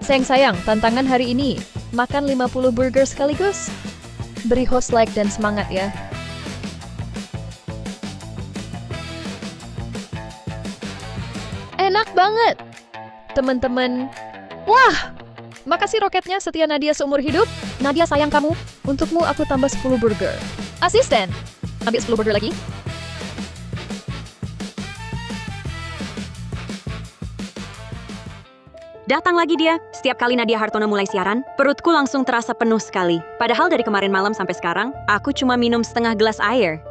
Sayang, tantangan hari ini. Makan 50 burger sekaligus. Beri host like dan semangat ya. Enak banget. Teman-teman. Wah! Makasih roketnya setia Nadia seumur hidup. Nadia sayang kamu. Untukmu aku tambah 10 burger. Asisten, ambil 10 burger lagi. Datang lagi dia. Setiap kali Nadia Hartono mulai siaran, perutku langsung terasa penuh sekali. Padahal dari kemarin malam sampai sekarang, aku cuma minum setengah gelas air.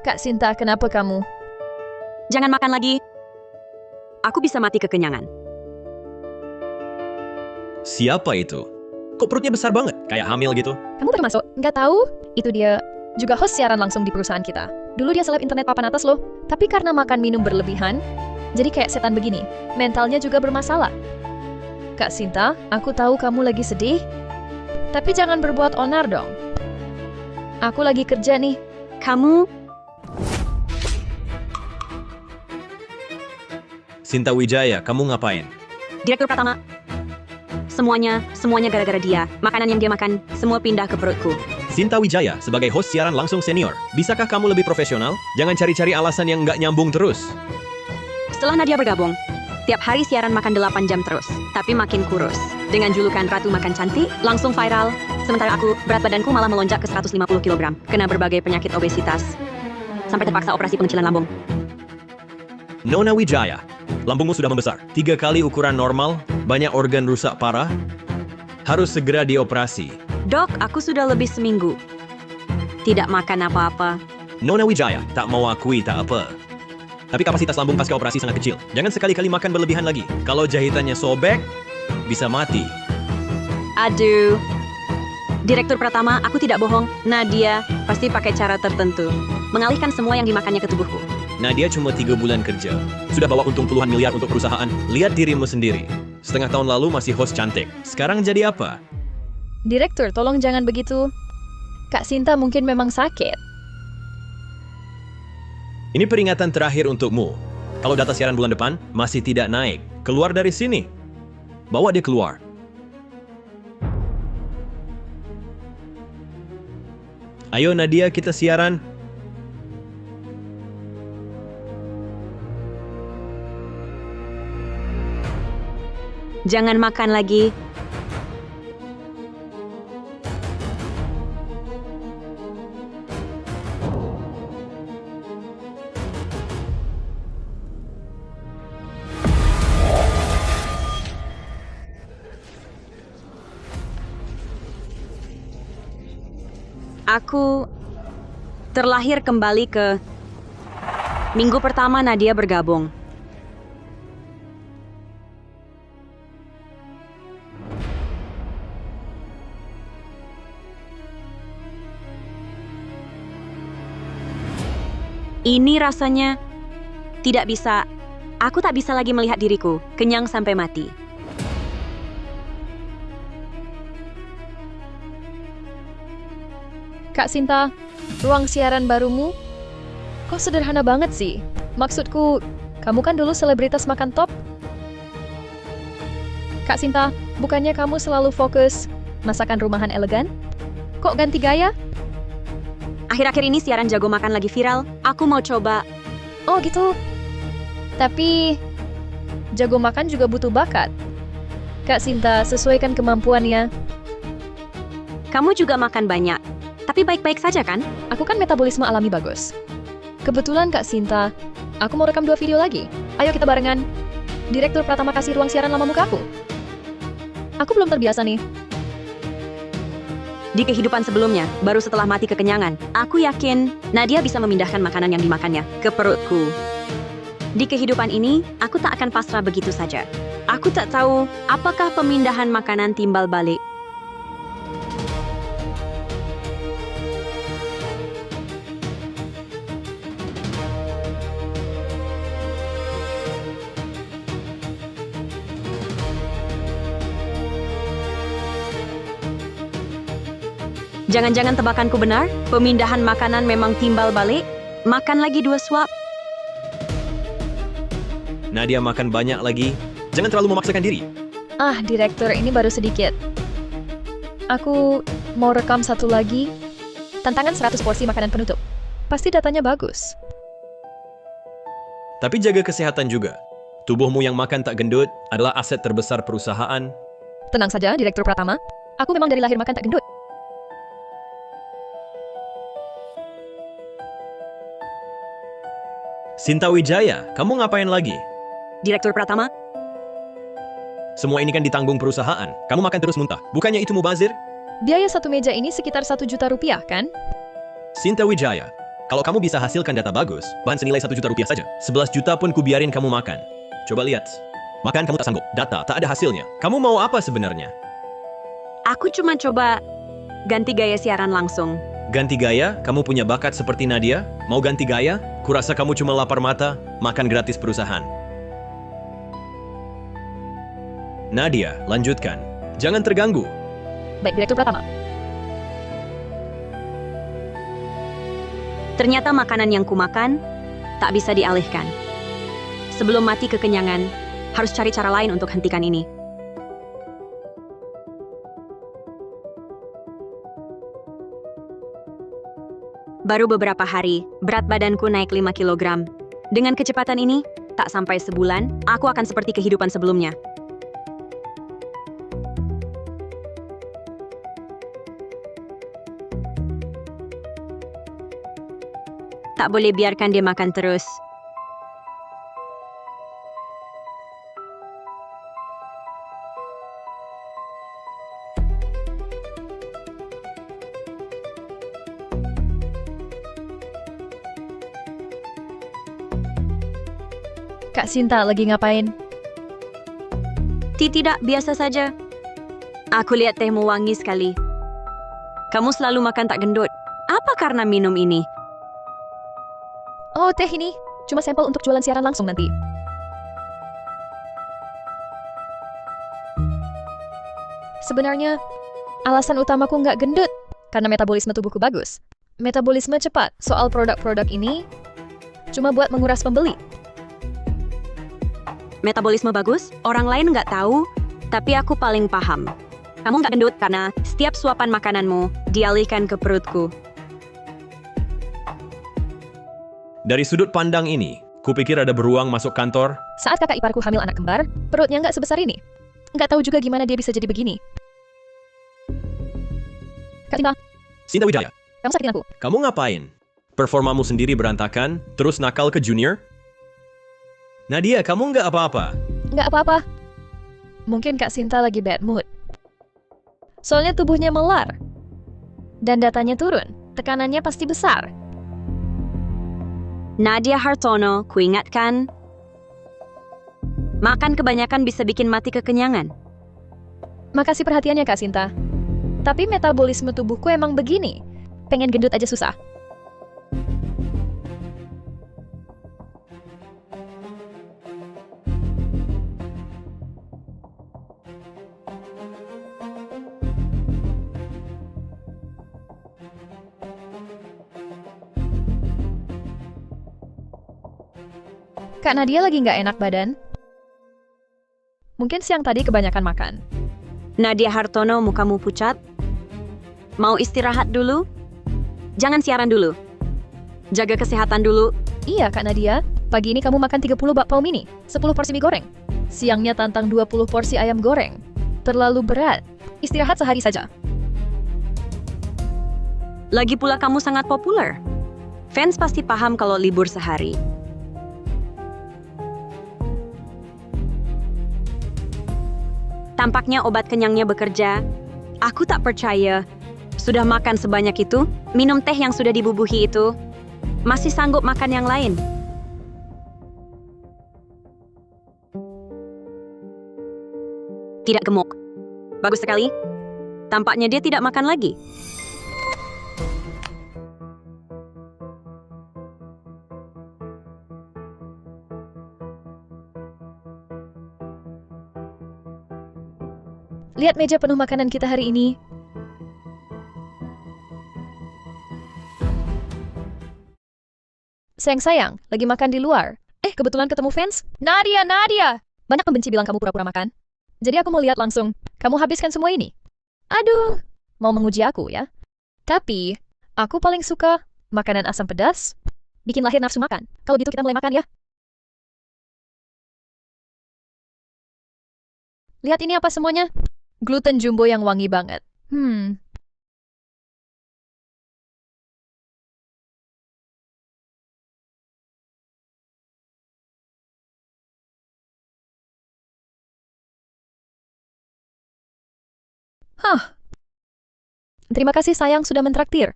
Kak Sinta, kenapa kamu? Jangan makan lagi. Aku bisa mati kekenyangan. Siapa itu? Kok perutnya besar banget? Kayak hamil gitu? Kamu termasuk? Nggak tahu? Itu dia juga host siaran langsung di perusahaan kita. Dulu dia seleb internet papan atas loh. Tapi karena makan minum berlebihan, jadi kayak setan begini. Mentalnya juga bermasalah. Kak Sinta, aku tahu kamu lagi sedih. Tapi jangan berbuat onar dong. Aku lagi kerja nih. Kamu... Sinta Wijaya, kamu ngapain? Direktur Pratama. Semuanya gara-gara dia. Makanan yang dia makan, semua pindah ke perutku. Sinta Wijaya, sebagai host siaran langsung senior, bisakah kamu lebih profesional? Jangan cari-cari alasan yang nggak nyambung terus. Setelah Nadia bergabung, tiap hari siaran makan 8 jam terus, tapi makin kurus. Dengan julukan Ratu Makan Cantik, langsung viral. Sementara aku, berat badanku malah melonjak ke 150 kg, kena berbagai penyakit obesitas, sampai terpaksa operasi pengecilan lambung. Nona Wijaya, lambungmu sudah membesar. 3 kali ukuran normal, banyak organ rusak parah. Harus segera dioperasi. Dok, aku sudah lebih seminggu tidak makan apa-apa. Nona Wijaya, tak mau akui tak apa. Tapi kapasitas lambung pasca operasi sangat kecil. Jangan sekali-kali makan berlebihan lagi. Kalau jahitannya sobek, bisa mati. Aduh. Direktur Pratama, aku tidak bohong. Nadia pasti pakai cara tertentu. Mengalihkan semua yang dimakannya ke tubuhku. Nadia cuma 3 bulan kerja. Sudah bawa untung puluhan miliar untuk perusahaan. Lihat dirimu sendiri. Setengah tahun lalu masih host cantik. Sekarang jadi apa? Direktur, tolong jangan begitu. Kak Sinta mungkin memang sakit. Ini peringatan terakhir untukmu. Kalau data siaran bulan depan masih tidak naik, keluar dari sini. Bawa dia keluar. Ayo Nadia, kita siaran. Jangan makan lagi. Aku terlahir kembali ke minggu pertama Nadia bergabung. Ini rasanya tidak bisa. Aku tak bisa lagi melihat diriku kenyang sampai mati. Kak Sinta, ruang siaran barumu? Kok sederhana banget sih? Maksudku, kamu kan dulu selebritas makan top? Kak Sinta, bukannya kamu selalu fokus masakan rumahan elegan? Kok ganti gaya? Akhir-akhir ini siaran jago makan lagi viral. Aku mau coba. Oh gitu. Tapi, jago makan juga butuh bakat. Kak Sinta, sesuaikan kemampuannya. Kamu juga makan banyak. Tapi baik-baik saja kan? Aku kan metabolisme alami bagus. Kebetulan Kak Sinta, aku mau rekam 2 video lagi. Ayo kita barengan. Direktur Pratama kasih ruang siaran lama muka aku. Aku belum terbiasa nih. Di kehidupan sebelumnya, baru setelah mati kekenyangan, aku yakin Nadia bisa memindahkan makanan yang dimakannya ke perutku. Di kehidupan ini, aku tak akan pasrah begitu saja. Aku tak tahu apakah pemindahan makanan timbal balik. Jangan-jangan tebakanku benar? Pemindahan makanan memang timbal balik? Makan lagi 2 suap? Nadia makan banyak lagi. Jangan terlalu memaksakan diri. Ah, direktur, ini baru sedikit. Aku mau rekam satu lagi. Tantangan 100 porsi makanan penutup. Pasti datanya bagus. Tapi jaga kesehatan juga. Tubuhmu yang makan tak gendut adalah aset terbesar perusahaan. Tenang saja, Direktur Pratama. Aku memang dari lahir makan tak gendut. Sinta Wijaya, kamu ngapain lagi? Direktur Pratama, Semua ini kan ditanggung perusahaan. Kamu makan terus muntah. Bukannya itu mubazir? Biaya satu meja ini sekitar 1 juta rupiah, kan? Sinta Wijaya, kalau kamu bisa hasilkan data bagus, bahan senilai 1 juta rupiah saja. 11 juta pun kubiarin kamu makan. Coba lihat. Makan kamu tak sanggup. Data tak ada hasilnya. Kamu mau apa sebenarnya? aku cuma coba ganti gaya siaran langsung. Ganti gaya? Kamu punya bakat seperti Nadia? Mau ganti gaya? Kurasa kamu cuma lapar mata, makan gratis perusahaan. Nadia, lanjutkan. Jangan terganggu. Baik, Direktur Pratama. Ternyata makanan yang kumakan tak bisa dialihkan. Sebelum mati kekenyangan, harus cari cara lain untuk hentikan ini. Baru beberapa hari, berat badanku naik 5 kilogram. Dengan kecepatan ini, tak sampai sebulan, aku akan seperti kehidupan sebelumnya. Tak boleh biarkan dia makan terus. Kak Sinta lagi ngapain? Tidak, biasa saja. Aku lihat tehmu wangi sekali. Kamu selalu makan tak gendut. Apa karena minum ini? Oh, teh ini. Cuma sampel untuk jualan siaran langsung nanti. Sebenarnya, alasan utamaku nggak gendut. Karena metabolisme tubuhku bagus. Metabolisme cepat. Soal produk-produk ini, cuma buat menguras pembeli. Metabolisme bagus, orang lain nggak tahu, tapi aku paling paham. Kamu nggak gendut karena setiap suapan makananmu dialihkan ke perutku. Dari sudut pandang ini, kupikir ada beruang masuk kantor. Saat kakak iparku hamil anak kembar, perutnya nggak sebesar ini. Nggak tahu juga gimana dia bisa jadi begini. Kak Sinta, Sinta Wijaya, kamu sakitin aku. kamu ngapain? Performamu sendiri berantakan, terus nakal ke junior? Nadia, kamu nggak apa-apa. Nggak apa-apa. Mungkin Kak Sinta lagi bad mood. Soalnya tubuhnya melar. Dan datanya turun. Tekanannya pasti besar. Nadia Hartono, kuingatkan, makan kebanyakan bisa bikin mati kekenyangan. Makasih perhatiannya Kak Sinta. Tapi metabolisme tubuhku emang begini. Pengen gendut aja susah. Kak Nadia lagi nggak enak badan? Mungkin siang tadi kebanyakan makan. Nadia Hartono, mukamu pucat. Mau istirahat dulu? Jangan siaran dulu. Jaga kesehatan dulu. Iya Kak Nadia, pagi ini kamu makan 30 bakpao mini, 10 porsi mie goreng. Siangnya tantang 20 porsi ayam goreng. Terlalu berat. Istirahat sehari saja. Lagi pula kamu sangat populer. Fans pasti paham kalau libur sehari. Tampaknya obat kenyangnya bekerja. Aku tak percaya. Sudah makan sebanyak itu, minum teh yang sudah dibubuhi itu, masih sanggup makan yang lain. Tidak gemuk. Bagus sekali. Tampaknya dia tidak makan lagi. Lihat meja penuh makanan kita hari ini. Sayang-sayang, lagi makan di luar. kebetulan ketemu fans. Nadia, Nadia! Banyak pembenci bilang kamu pura-pura makan. Jadi aku mau lihat langsung. Kamu habiskan semua ini. Aduh, mau menguji aku ya? Tapi, aku paling suka makanan asam pedas. Bikin lahir nafsu makan. Kalau gitu kita mulai makan ya. Lihat ini apa semuanya? Gluten jumbo yang wangi banget. Hah. Terima kasih sayang sudah mentraktir.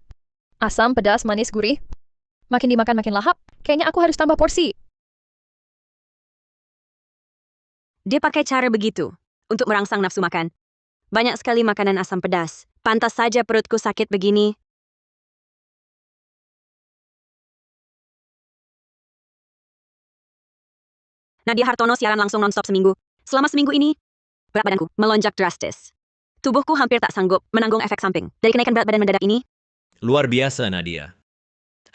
Asam, pedas, manis, gurih. Makin dimakan makin lahap. Kayaknya aku harus tambah porsi. Dia pakai cara begitu untuk merangsang nafsu makan. Banyak sekali makanan asam pedas. Pantas saja perutku sakit begini. Nadia Hartono siaran langsung non-stop seminggu. Selama seminggu ini, berat badanku melonjak drastis. Tubuhku hampir tak sanggup menanggung efek samping dari kenaikan berat badan mendadak ini. Luar biasa, Nadia.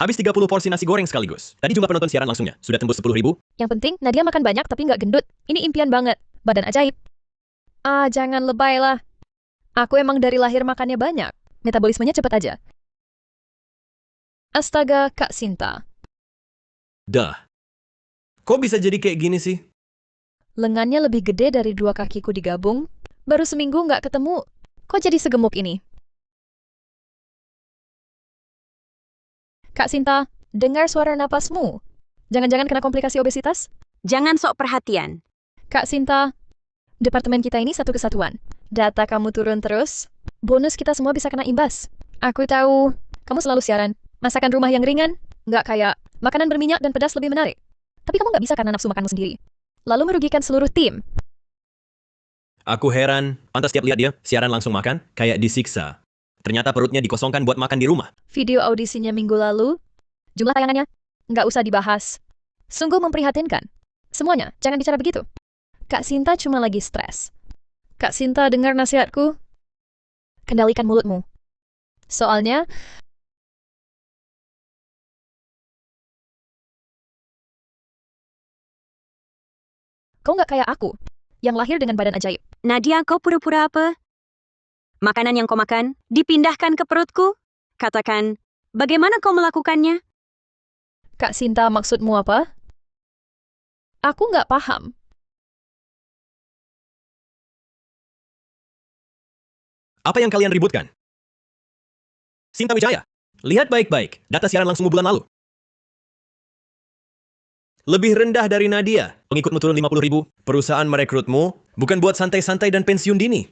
Habis 30 porsi nasi goreng sekaligus. Tadi jumlah penonton siaran langsungnya sudah tembus 10.000. Yang penting, Nadia makan banyak tapi nggak gendut. Ini impian banget. Badan ajaib. Ah, jangan lebay lah. Aku emang dari lahir makannya banyak. Metabolismenya cepat aja. Astaga, Kak Sinta. Dah. Kok bisa jadi kayak gini sih? Lengannya lebih gede dari 2 kakiku digabung. Baru seminggu nggak ketemu. Kok jadi segemuk ini? Kak Sinta, dengar suara napasmu. Jangan-jangan kena komplikasi obesitas? Jangan sok perhatian. Kak Sinta, departemen kita ini satu kesatuan. Data kamu turun terus, bonus kita semua bisa kena imbas. Aku tahu, kamu selalu siaran. Masakan rumah yang ringan, nggak kayak makanan berminyak dan pedas lebih menarik. Tapi kamu nggak bisa karena nafsu makanmu sendiri. Lalu merugikan seluruh tim. Aku heran, pantas tiap lihat dia siaran langsung makan, kayak disiksa. Ternyata perutnya dikosongkan buat makan di rumah. Video audisinya minggu lalu, jumlah tayangannya, nggak usah dibahas. Sungguh memprihatinkan. Semuanya, jangan bicara begitu. Kak Sinta cuma lagi stres. Kak Sinta, dengar nasihatku. Kendalikan mulutmu. Soalnya, kau nggak kayak aku, yang lahir dengan badan ajaib. Nadia, kau pura-pura apa? Makanan yang kau makan dipindahkan ke perutku? Katakan, bagaimana kau melakukannya? Kak Sinta, maksudmu apa? Aku nggak paham. Apa yang kalian ributkan? Sinta Wijaya, lihat baik-baik data siaran langsungmu bulan lalu. Lebih rendah dari Nadia. Pengikutmu turun 50.000. Perusahaan merekrutmu bukan buat santai-santai dan pensiun dini.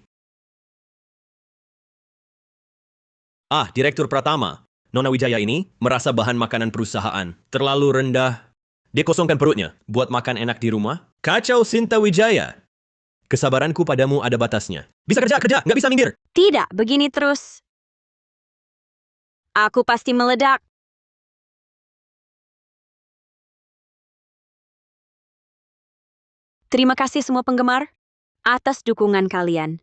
Ah, Direktur Pratama, Nona Wijaya ini merasa bahan makanan perusahaan terlalu rendah. Dia kosongkan perutnya buat makan enak di rumah. Kacau, Sinta Wijaya. Kesabaranku padamu ada batasnya. Bisa kerja, nggak bisa minggir. Tidak, begini terus. Aku pasti meledak. Terima kasih semua penggemar atas dukungan kalian.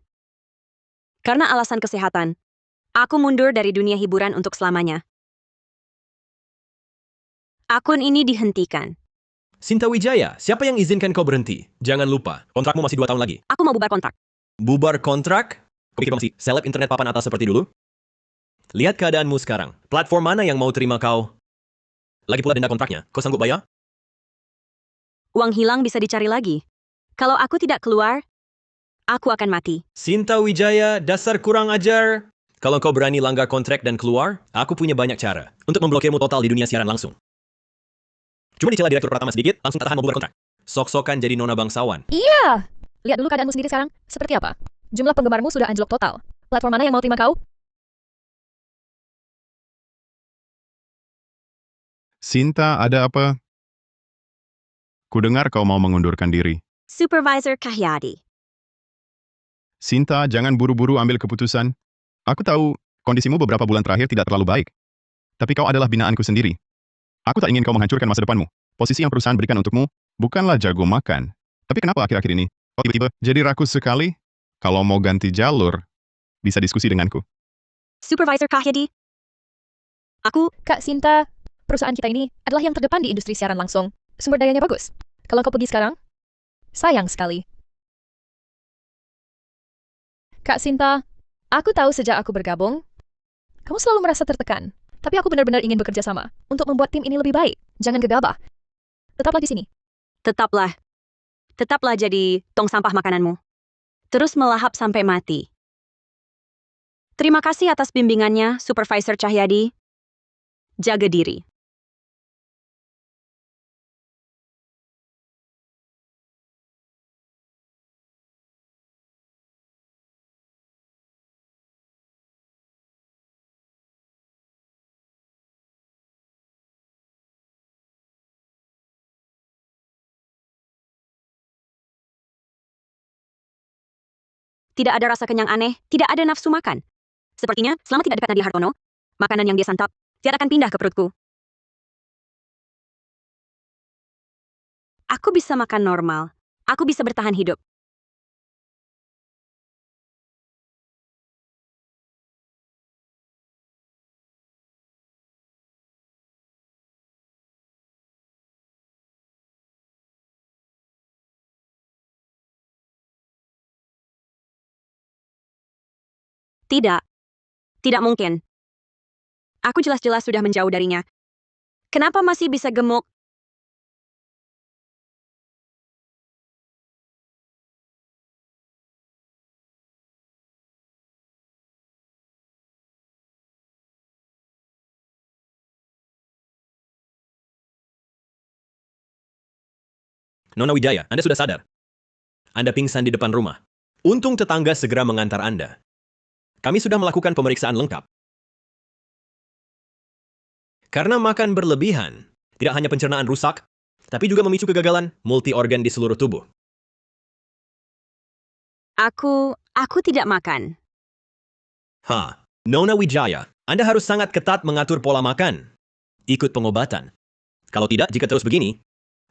Karena alasan kesehatan, aku mundur dari dunia hiburan untuk selamanya. Akun ini dihentikan. Sinta Wijaya, siapa yang izinkan kau berhenti? Jangan lupa, kontrakmu masih 2 tahun lagi. Aku mau bubar kontrak. Bubar kontrak? Kau pikir kau masih seleb internet papan atas seperti dulu? Lihat keadaanmu sekarang. Platform mana yang mau terima kau? Lagi pula denda kontraknya, kau sanggup bayar? Uang hilang bisa dicari lagi. Kalau aku tidak keluar, aku akan mati. Sinta Wijaya, dasar kurang ajar. Kalau kau berani langgar kontrak dan keluar, aku punya banyak cara untuk memblokirmu total di dunia siaran langsung. Cuma dicela Direktur Pratama sedikit, langsung tak tahan mau bubar kontrak. Sok-sokan jadi nona bangsawan. Iya! Lihat dulu keadaanmu sendiri sekarang. Seperti apa? Jumlah penggemarmu sudah anjlok total. Platform mana yang mau terima kau? Sinta, ada apa? Kudengar kau mau mengundurkan diri. Supervisor Cahyadi. Sinta, jangan buru-buru ambil keputusan. Aku tahu kondisimu beberapa bulan terakhir tidak terlalu baik. Tapi kau adalah binaanku sendiri. Aku tak ingin kau menghancurkan masa depanmu. Posisi yang perusahaan berikan untukmu bukanlah jago makan. Tapi kenapa akhir-akhir ini kau tiba-tiba jadi rakus sekali? Kalau mau ganti jalur, bisa diskusi denganku. Supervisor Cahyadi. Aku, Kak Sinta, perusahaan kita ini adalah yang terdepan di industri siaran langsung. Sumber dayanya bagus. Kalau kau pergi sekarang, sayang sekali. Kak Sinta, aku tahu sejak aku bergabung, kamu selalu merasa tertekan. Tapi aku benar-benar ingin bekerja sama untuk membuat tim ini lebih baik. Jangan gegabah. Tetaplah di sini. Tetaplah. Tetaplah jadi tong sampah makananmu. Terus melahap sampai mati. Terima kasih atas bimbingannya, Supervisor Cahyadi. Jaga diri. Tidak ada rasa kenyang aneh, tidak ada nafsu makan. Sepertinya, selama tidak dekat Nadia Hartono, makanan yang dia santap tidak akan pindah ke perutku. Aku bisa makan normal. Aku bisa bertahan hidup. Tidak. Tidak mungkin. Aku jelas-jelas sudah menjauh darinya. Kenapa masih bisa gemuk? Nona Wijaya, Anda sudah sadar? Anda pingsan di depan rumah. Untung tetangga segera mengantar Anda. Kami sudah melakukan pemeriksaan lengkap. Karena makan berlebihan, tidak hanya pencernaan rusak, tapi juga memicu kegagalan multi-organ di seluruh tubuh. Aku tidak makan. Nona Wijaya, Anda harus sangat ketat mengatur pola makan. Ikut pengobatan. Kalau tidak, jika terus begini,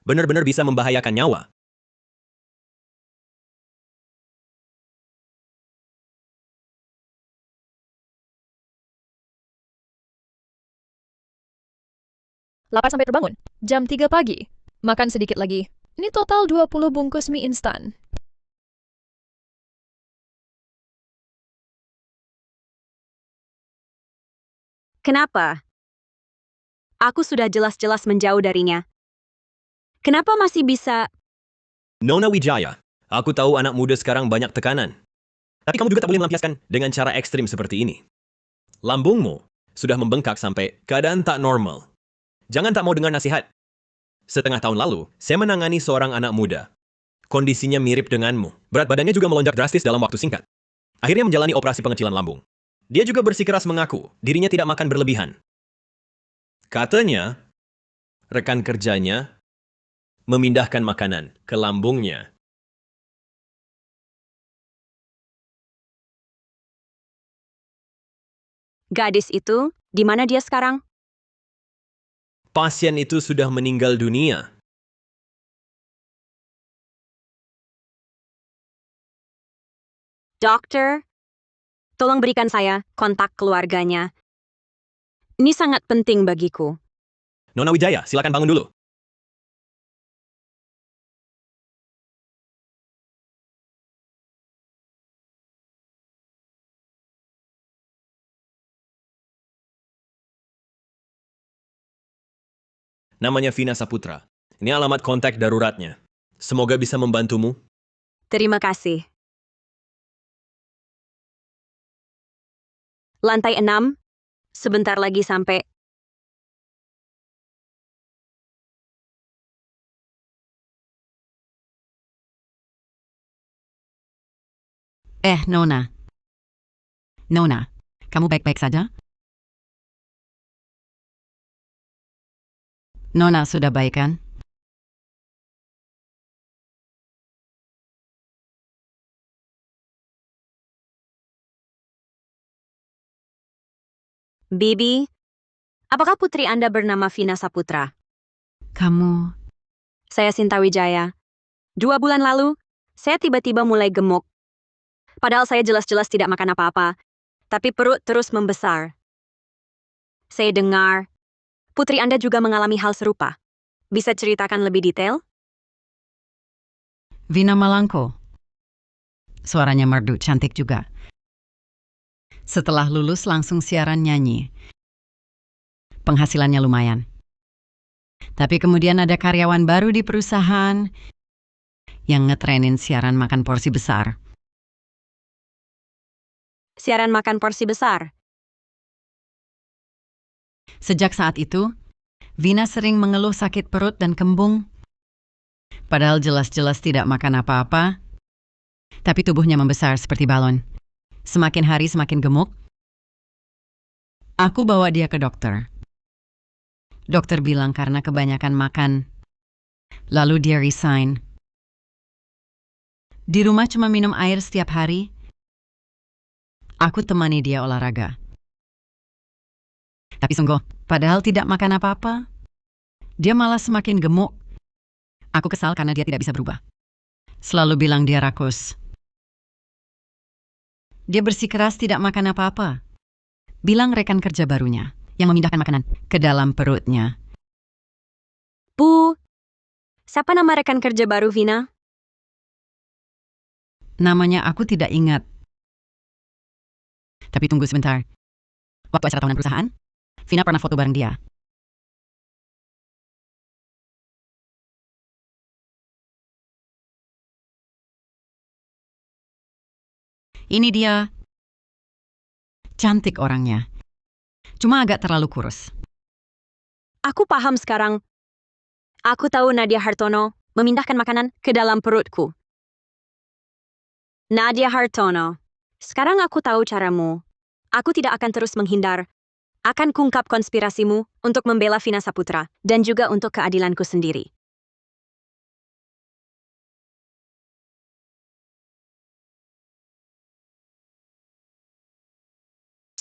benar-benar bisa membahayakan nyawa. Lapar sampai terbangun. Jam 3 pagi. Makan sedikit lagi. Ini total 20 bungkus mie instan. Kenapa? Aku sudah jelas-jelas menjauh darinya. Kenapa masih bisa... Nona Wijaya, aku tahu anak muda sekarang banyak tekanan. Tapi kamu juga tak boleh melampiaskan dengan cara ekstrim seperti ini. Lambungmu sudah membengkak sampai keadaan tak normal. Jangan tak mau dengar nasihat. Setengah tahun lalu, saya menangani seorang anak muda. Kondisinya mirip denganmu. Berat badannya juga melonjak drastis dalam waktu singkat. Akhirnya menjalani operasi pengecilan lambung. Dia juga bersikeras mengaku dirinya tidak makan berlebihan. Katanya, rekan kerjanya memindahkan makanan ke lambungnya. Gadis itu, di mana dia sekarang? Pasien itu sudah meninggal dunia. Dokter, tolong berikan saya kontak keluarganya. Ini sangat penting bagiku. Nona Wijaya, silakan bangun dulu. Namanya Vina Saputra. Ini alamat kontak daruratnya. Semoga bisa membantumu. Terima kasih. Lantai 6, sebentar lagi sampai. Nona. Nona, kamu baik-baik saja? Nona sudah baik kan? Bibi, apakah putri Anda bernama Vina Saputra? Kamu... Saya Sinta Wijaya. 2 bulan lalu, saya tiba-tiba mulai gemuk. Padahal saya jelas-jelas tidak makan apa-apa, tapi perut terus membesar. Saya dengar, putri Anda juga mengalami hal serupa. Bisa ceritakan lebih detail? Vina Malangko. Suaranya merdu, cantik juga. Setelah lulus langsung siaran nyanyi. Penghasilannya lumayan. Tapi kemudian ada karyawan baru di perusahaan yang ngetrenin siaran makan porsi besar. Siaran makan porsi besar. Sejak saat itu, Vina sering mengeluh sakit perut dan kembung. Padahal jelas-jelas tidak makan apa-apa, tapi tubuhnya membesar seperti balon. Semakin hari semakin gemuk. Aku bawa dia ke dokter. Dokter bilang karena kebanyakan makan. Lalu dia resign. Di rumah cuma minum air setiap hari. Aku temani dia olahraga. Tapi sungguh, padahal tidak makan apa-apa, dia malah semakin gemuk. Aku kesal karena dia tidak bisa berubah. Selalu bilang dia rakus. Dia bersikeras tidak makan apa-apa. Bilang rekan kerja barunya yang memindahkan makanan ke dalam perutnya. Bu, siapa nama rekan kerja baru Vina? Namanya aku tidak ingat. Tapi tunggu sebentar. Waktu acara tahunan perusahaan, Vina pernah foto bareng dia. Ini dia. Cantik orangnya. Cuma agak terlalu kurus. Aku paham sekarang. Aku tahu Nadia Hartono memindahkan makanan ke dalam perutku. Nadia Hartono, sekarang aku tahu caramu. Aku tidak akan terus menghindar. Akan kungkap konspirasimu untuk membela Vina Saputra dan juga untuk keadilanku sendiri.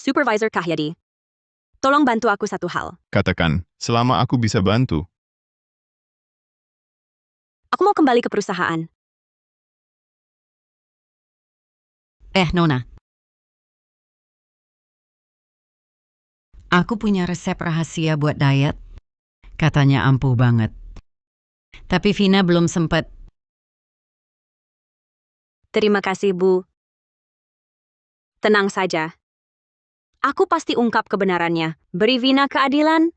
Supervisor Cahyadi, tolong bantu aku satu hal. Katakan, selama aku bisa bantu. Aku mau kembali ke perusahaan. Nona. Aku punya resep rahasia buat diet. Katanya ampuh banget. Tapi Vina belum sempat. Terima kasih, Bu. Tenang saja. Aku pasti ungkap kebenarannya. Beri Vina keadilan.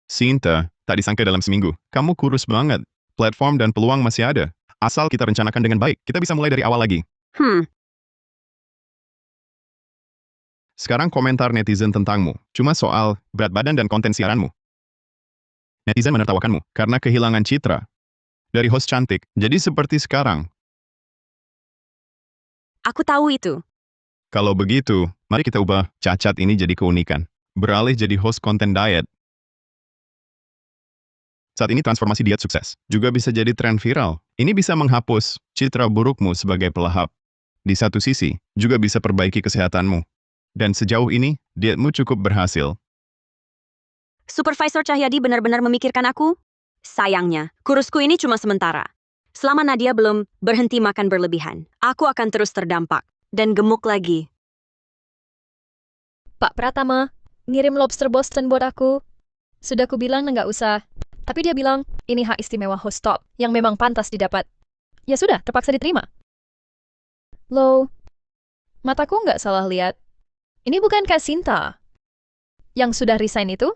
Sinta, tak disangka dalam seminggu. Kamu kurus banget. Platform dan peluang masih ada. Asal kita rencanakan dengan baik, kita bisa mulai dari awal lagi. Sekarang komentar netizen tentangmu. Cuma soal berat badan dan konten siaranmu. Netizen menertawakanmu karena kehilangan citra. Dari host cantik, jadi seperti sekarang. Aku tahu itu. Kalau begitu, mari kita ubah cacat ini jadi keunikan. Beralih jadi host konten diet. Saat ini transformasi diet sukses. Juga bisa jadi tren viral. Ini bisa menghapus citra burukmu sebagai pelahap. Di satu sisi, juga bisa perbaiki kesehatanmu. Dan sejauh ini, dietmu cukup berhasil. Supervisor Cahyadi benar-benar memikirkan aku? Sayangnya, kurusku ini cuma sementara. Selama Nadia belum berhenti makan berlebihan, aku akan terus terdampak dan gemuk lagi. Pak Pratama, ngirim lobster Boston buat aku. Sudah ku bilang nggak usah. Tapi dia bilang, ini hak istimewa host top, yang memang pantas didapat. Ya sudah, terpaksa diterima. Loh, mataku nggak salah lihat. Ini bukan Kak Sinta yang sudah resign itu?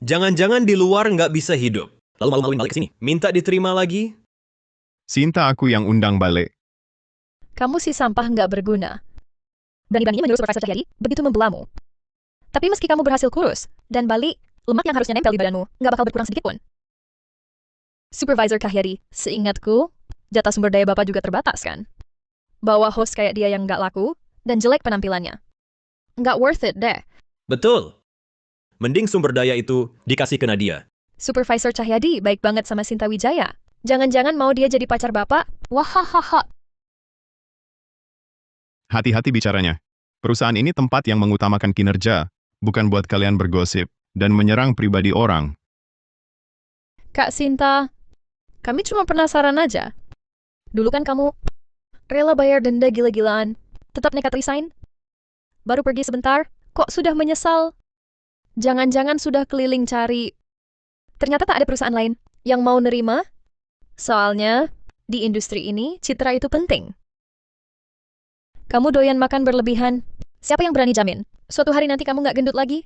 Jangan-jangan di luar nggak bisa hidup. Lalu malu-maluin balik ke sini. Minta diterima lagi? Sinta aku yang undang balik. Kamu si sampah nggak berguna. Berani-beraninya menyuruh Supervisor Cahyadi begitu membelamu. Tapi meski kamu berhasil kurus, dan balik, lemak yang harusnya nempel di badanmu nggak bakal berkurang sedikit pun. Supervisor Cahyadi, seingatku, jatah sumber daya Bapak juga terbatas kan? Bawa host kayak dia yang nggak laku, dan jelek penampilannya. Nggak worth it deh. Betul. Mending sumber daya itu dikasih ke Nadia. Supervisor Cahyadi baik banget sama Sinta Wijaya. Jangan-jangan mau dia jadi pacar Bapak? Wahahaha. Hati-hati bicaranya. Perusahaan ini tempat yang mengutamakan kinerja, bukan buat kalian bergosip dan menyerang pribadi orang. Kak Sinta, kami cuma penasaran aja. Dulu kan kamu rela bayar denda gila-gilaan, tetap nekat resign. Baru pergi sebentar, kok sudah menyesal? Jangan-jangan sudah keliling cari. Ternyata tak ada perusahaan lain yang mau nerima. Soalnya, di industri ini, citra itu penting. Kamu doyan makan berlebihan. Siapa yang berani jamin? Suatu hari nanti kamu nggak gendut lagi?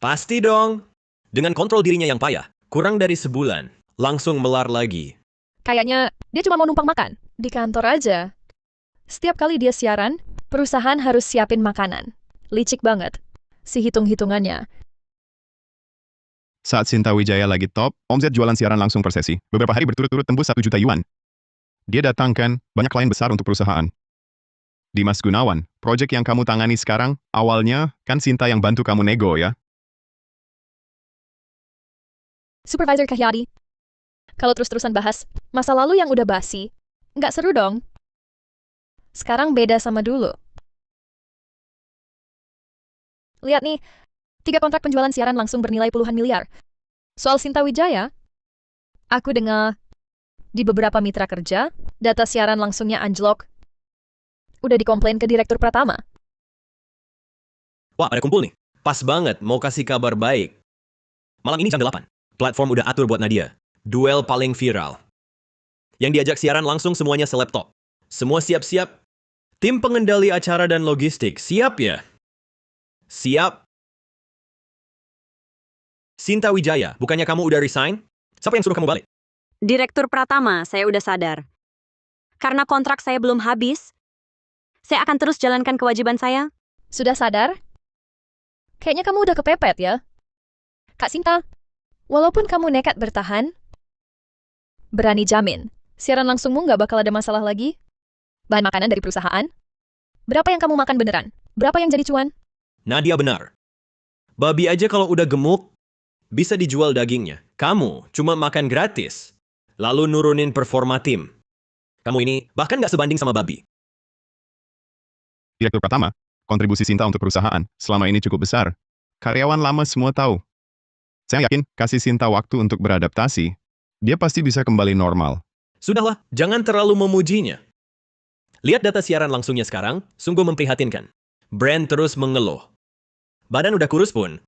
Pasti dong. Dengan kontrol dirinya yang payah, kurang dari sebulan, langsung melar lagi. Kayaknya dia cuma mau numpang makan. Di kantor aja. Setiap kali dia siaran, perusahaan harus siapin makanan. Licik banget. Si hitung-hitungannya. Saat Sinta Wijaya lagi top, omset jualan siaran langsung per sesi. Beberapa hari berturut-turut tembus 1 juta yuan. Dia datangkan banyak klien besar untuk perusahaan. Dimas Gunawan, proyek yang kamu tangani sekarang, awalnya kan Sinta yang bantu kamu nego ya? Supervisor Cahyadi. Kalau terus-terusan bahas masa lalu yang udah basi, nggak seru dong. Sekarang beda sama dulu. Lihat nih, 3 kontrak penjualan siaran langsung bernilai puluhan miliar. Soal Sinta Wijaya, aku dengar di beberapa mitra kerja, data siaran langsungnya anjlok. Udah dikomplain ke Direktur Pratama. Wah, ada kumpul nih. Pas banget, mau kasih kabar baik. Malam ini jam 8. Platform udah atur buat Nadia. Duel paling viral. Yang diajak siaran langsung semuanya selaptop. Semua siap-siap. Tim pengendali acara dan logistik, siap ya? Siap. Sinta Wijaya, bukannya kamu udah resign? Siapa yang suruh kamu balik? Direktur Pratama, saya udah sadar. Karena kontrak saya belum habis, saya akan terus jalankan kewajiban saya. Sudah sadar? Kayaknya kamu udah kepepet ya? Kak Sinta, walaupun kamu nekat bertahan, berani jamin, siaran langsungmu nggak bakal ada masalah lagi? Bahan makanan dari perusahaan? Berapa yang kamu makan beneran? Berapa yang jadi cuan? Nadia benar. Babi aja kalau udah gemuk, bisa dijual dagingnya. Kamu cuma makan gratis, lalu nurunin performa tim. Kamu ini bahkan nggak sebanding sama babi. Direktur Pratama, kontribusi Sinta untuk perusahaan selama ini cukup besar. Karyawan lama semua tahu. Saya yakin kasih Sinta waktu untuk beradaptasi, dia pasti bisa kembali normal. Sudahlah, jangan terlalu memujinya. Lihat data siaran langsungnya sekarang, sungguh memprihatinkan. Brand terus mengeluh. Badan udah kurus pun,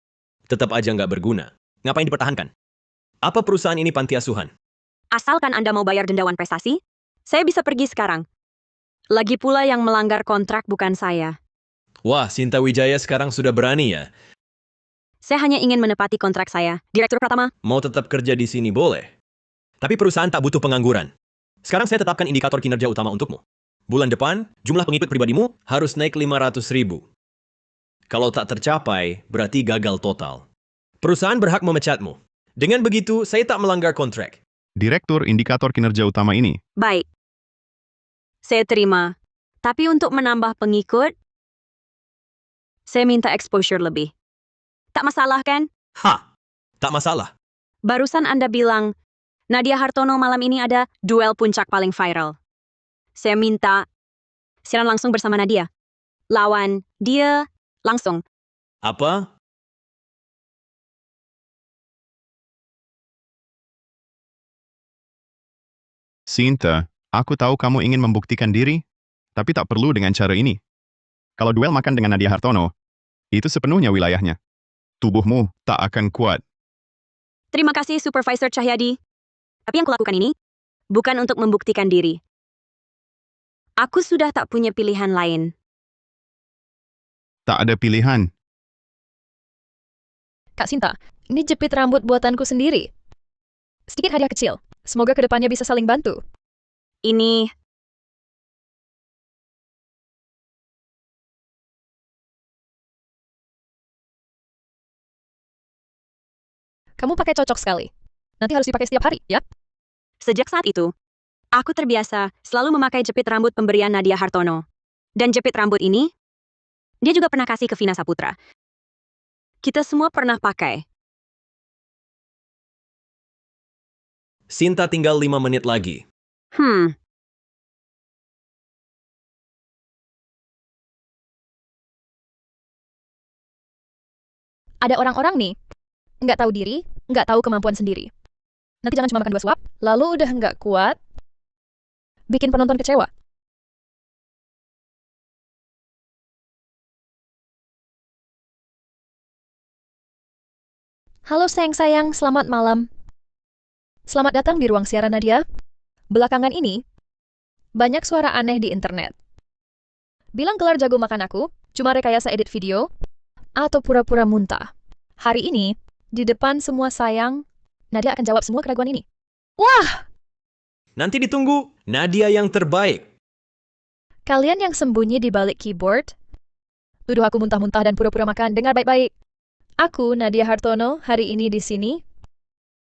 tetap aja nggak berguna. Ngapain dipertahankan? Apa perusahaan ini panti asuhan? Asalkan Anda mau bayar dendawan prestasi, saya bisa pergi sekarang. Lagi pula yang melanggar kontrak bukan saya. Wah, Sinta Wijaya sekarang sudah berani ya. Saya hanya ingin menepati kontrak saya. Direktur Pratama, Mau tetap kerja di sini boleh. Tapi perusahaan tak butuh pengangguran. Sekarang saya tetapkan indikator kinerja utama untukmu. Bulan depan, jumlah pengikut pribadimu harus naik 500.000. Kalau tak tercapai, berarti gagal total. Perusahaan berhak memecatmu. Dengan begitu, saya tak melanggar kontrak. Direktur indikator kinerja utama ini, baik. Saya terima. Tapi untuk menambah pengikut, saya minta exposure lebih. Tak masalah kan? Ha! Tak masalah. Barusan Anda bilang, Nadia Hartono malam ini ada duel puncak paling viral. Saya minta siaran langsung bersama Nadia. Lawan dia langsung. Apa? Sinta, aku tahu kamu ingin membuktikan diri, tapi tak perlu dengan cara ini. Kalau duel makan dengan Nadia Hartono, itu sepenuhnya wilayahnya. Tubuhmu tak akan kuat. Terima kasih Supervisor Cahyadi. Tapi yang kulakukan ini bukan untuk membuktikan diri. Aku sudah tak punya pilihan lain. Tak ada pilihan. Kak Sinta, ini jepit rambut buatanku sendiri. Sedikit hadiah kecil. Semoga kedepannya bisa saling bantu. Ini Kamu pakai cocok sekali. Nanti harus dipakai setiap hari, ya? sejak saat itu, aku terbiasa selalu memakai jepit rambut pemberian Nadia Hartono. Dan jepit rambut ini, dia juga pernah kasih ke Vina Saputra. Kita semua pernah pakai. Sinta tinggal 5 menit lagi. Ada orang-orang nih, nggak tahu diri, nggak tahu kemampuan sendiri. Nanti jangan cuma makan 2 suap, lalu udah nggak kuat, bikin penonton kecewa. Halo sayang-sayang, selamat malam. Selamat datang di ruang siaran Nadia. Belakangan ini, banyak suara aneh di internet. Bilang gelar jago makan aku, cuma rekayasa edit video, atau pura-pura muntah. Hari ini, di depan semua sayang, Nadia akan jawab semua keraguan ini. Wah! Nanti ditunggu Nadia yang terbaik. Kalian yang sembunyi di balik keyboard, tuduh aku muntah-muntah dan pura-pura makan, dengar baik-baik. Aku, Nadia Hartono, hari ini di sini,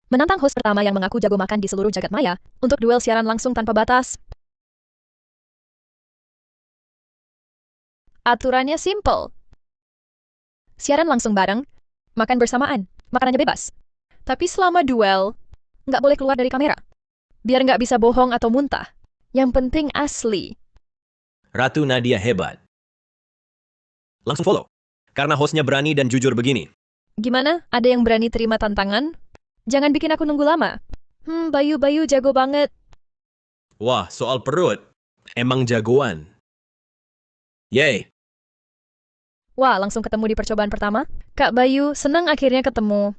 menantang host pertama yang mengaku jago makan di seluruh jagat maya untuk duel siaran langsung tanpa batas. Aturannya simple. Siaran langsung bareng, makan bersamaan, makanannya bebas. Tapi selama duel, nggak boleh keluar dari kamera. Biar nggak bisa bohong atau muntah. Yang penting asli. Ratu Nadia hebat. Langsung follow. Karena hostnya berani dan jujur begini. Gimana? Ada yang berani terima tantangan? Jangan bikin aku nunggu lama. Bayu jago banget. Wah, soal perut. Emang jagoan. Yeay. Wah, langsung ketemu di percobaan pertama. Kak Bayu, senang akhirnya ketemu.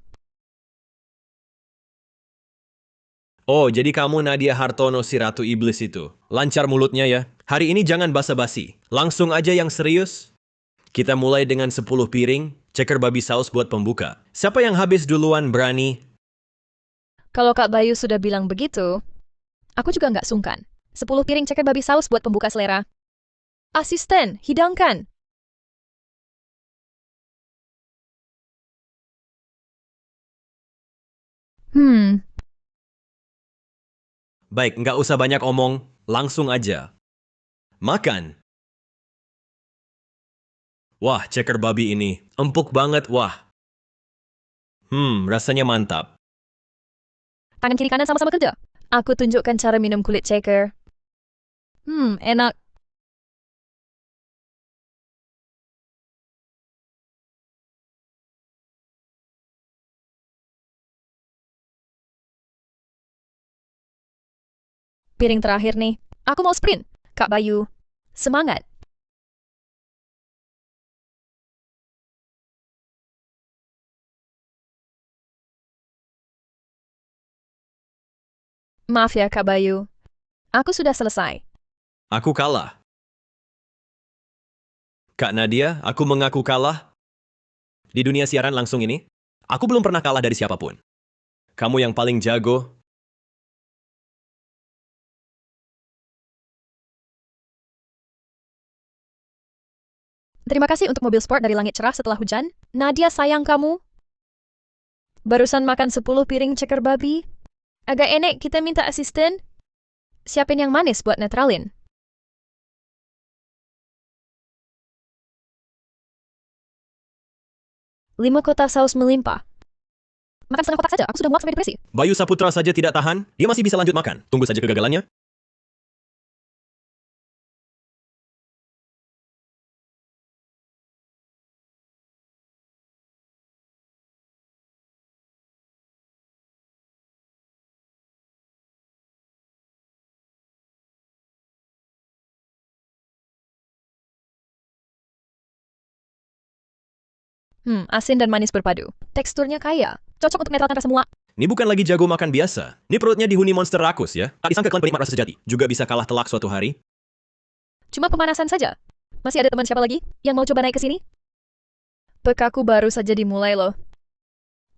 Oh, jadi kamu Nadia Hartono si Ratu Iblis itu. Lancar mulutnya ya. Hari ini jangan basa-basi. Langsung aja yang serius. Kita mulai dengan 10 piring, ceker babi saus buat pembuka. Siapa yang habis duluan berani? Kalau Kak Bayu sudah bilang begitu, aku juga nggak sungkan. 10 piring ceker babi saus buat pembuka selera. Asisten, hidangkan. Baik, nggak usah banyak omong. Langsung aja. Makan. Wah, ceker babi ini. Empuk banget, wah. Rasanya mantap. Tangan kiri kanan sama-sama kerja. Aku tunjukkan cara minum kulit ceker. Enak. Piring terakhir nih. Aku mau sprint. Kak Bayu, semangat. Maaf ya Kak Bayu. Aku sudah selesai. Aku kalah. Kak Nadia, aku mengaku kalah. Di dunia siaran langsung ini, aku belum pernah kalah dari siapapun. Kamu yang paling jago. Terima kasih untuk mobil sport dari langit cerah setelah hujan. Nadia sayang kamu. Barusan makan 10 piring ceker babi. Agak enek kita minta asisten. Siapin yang manis buat netralin. Lima kotak saus melimpah. Makan setengah kotak saja, aku sudah muak sampai depresi. Bayu Saputra saja tidak tahan, dia masih bisa lanjut makan. Tunggu saja kegagalannya. Asin dan manis berpadu. Teksturnya kaya. Cocok untuk netralkan rasa muak. Ini bukan lagi jago makan biasa. Ini perutnya dihuni monster rakus ya. Tak disangka kalian penikmat rasa sejati. Juga bisa kalah telak suatu hari. Cuma pemanasan saja. Masih ada teman siapa lagi yang mau coba naik ke sini? Pekaku baru saja dimulai loh.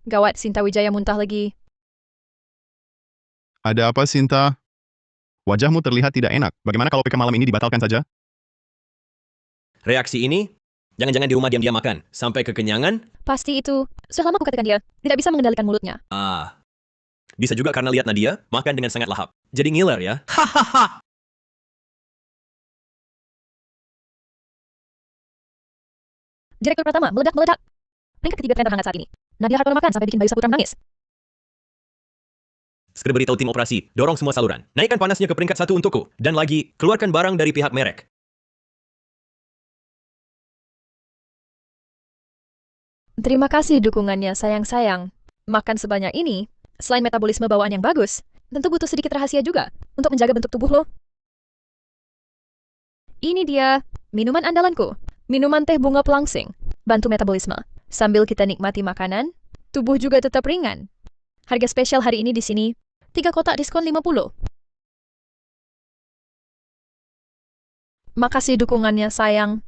Gawat, Sinta Wijaya muntah lagi. Ada apa, Sinta? Wajahmu terlihat tidak enak. Bagaimana kalau PK malam ini dibatalkan saja? Reaksi ini, jangan-jangan di rumah diam-diam makan. Sampai kekenyangan? Pasti itu. Sudah lama aku katakan dia. Tidak bisa mengendalikan mulutnya. Bisa juga karena lihat Nadia makan dengan sangat lahap. Jadi ngiler ya. Hahaha. Direktur pertama, meledak-meledak. Peringkat ketiga tren terhangat saat ini. Nadia Hartono makan sampai bikin Bayu Saputra menangis. Segera beritahu tim operasi, dorong semua saluran. Naikkan panasnya ke peringkat 1 untukku. Dan lagi, keluarkan barang dari pihak merek. Terima kasih dukungannya, sayang-sayang. Makan sebanyak ini, selain metabolisme bawaan yang bagus, tentu butuh sedikit rahasia juga untuk menjaga bentuk tubuh lo. Ini dia, minuman andalanku. Minuman teh bunga pelangsing. Bantu metabolisme. Sambil kita nikmati makanan, tubuh juga tetap ringan. Harga spesial hari ini di sini, 3 kotak diskon 50. Makasih dukungannya, sayang.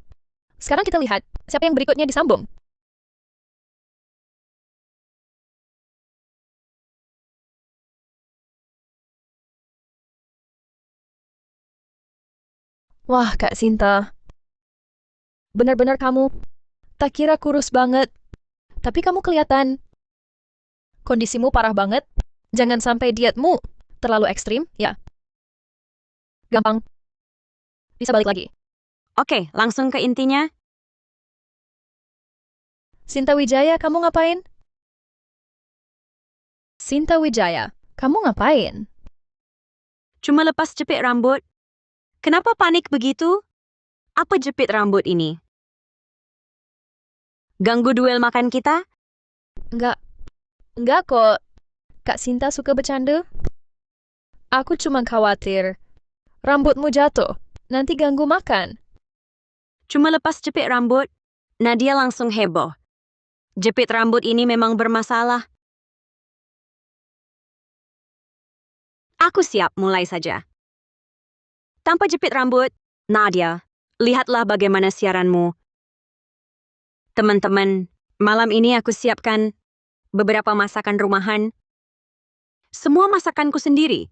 Sekarang kita lihat, siapa yang berikutnya disambung. Wah, Kak Sinta. Benar-benar kamu, tak kira kurus banget. Tapi kamu kelihatan. Kondisimu parah banget. Jangan sampai dietmu terlalu ekstrim, ya. Gampang. Bisa balik lagi. Oke, langsung ke intinya. Sinta Wijaya, kamu ngapain? Sinta Wijaya, kamu ngapain? Cuma lepas jepit rambut. Kenapa panik begitu? Apa jepit rambut ini? Ganggu duel makan kita? Enggak kok. Kak Sinta suka bercanda. Aku cuma khawatir. Rambutmu jatuh. Nanti ganggu makan. Cuma lepas jepit rambut. Nadia langsung heboh. Jepit rambut ini memang bermasalah. Aku siap, mulai saja. Tanpa jepit rambut, Nadia, lihatlah bagaimana siaranmu. Teman-teman, malam ini aku siapkan beberapa masakan rumahan. Semua masakanku sendiri.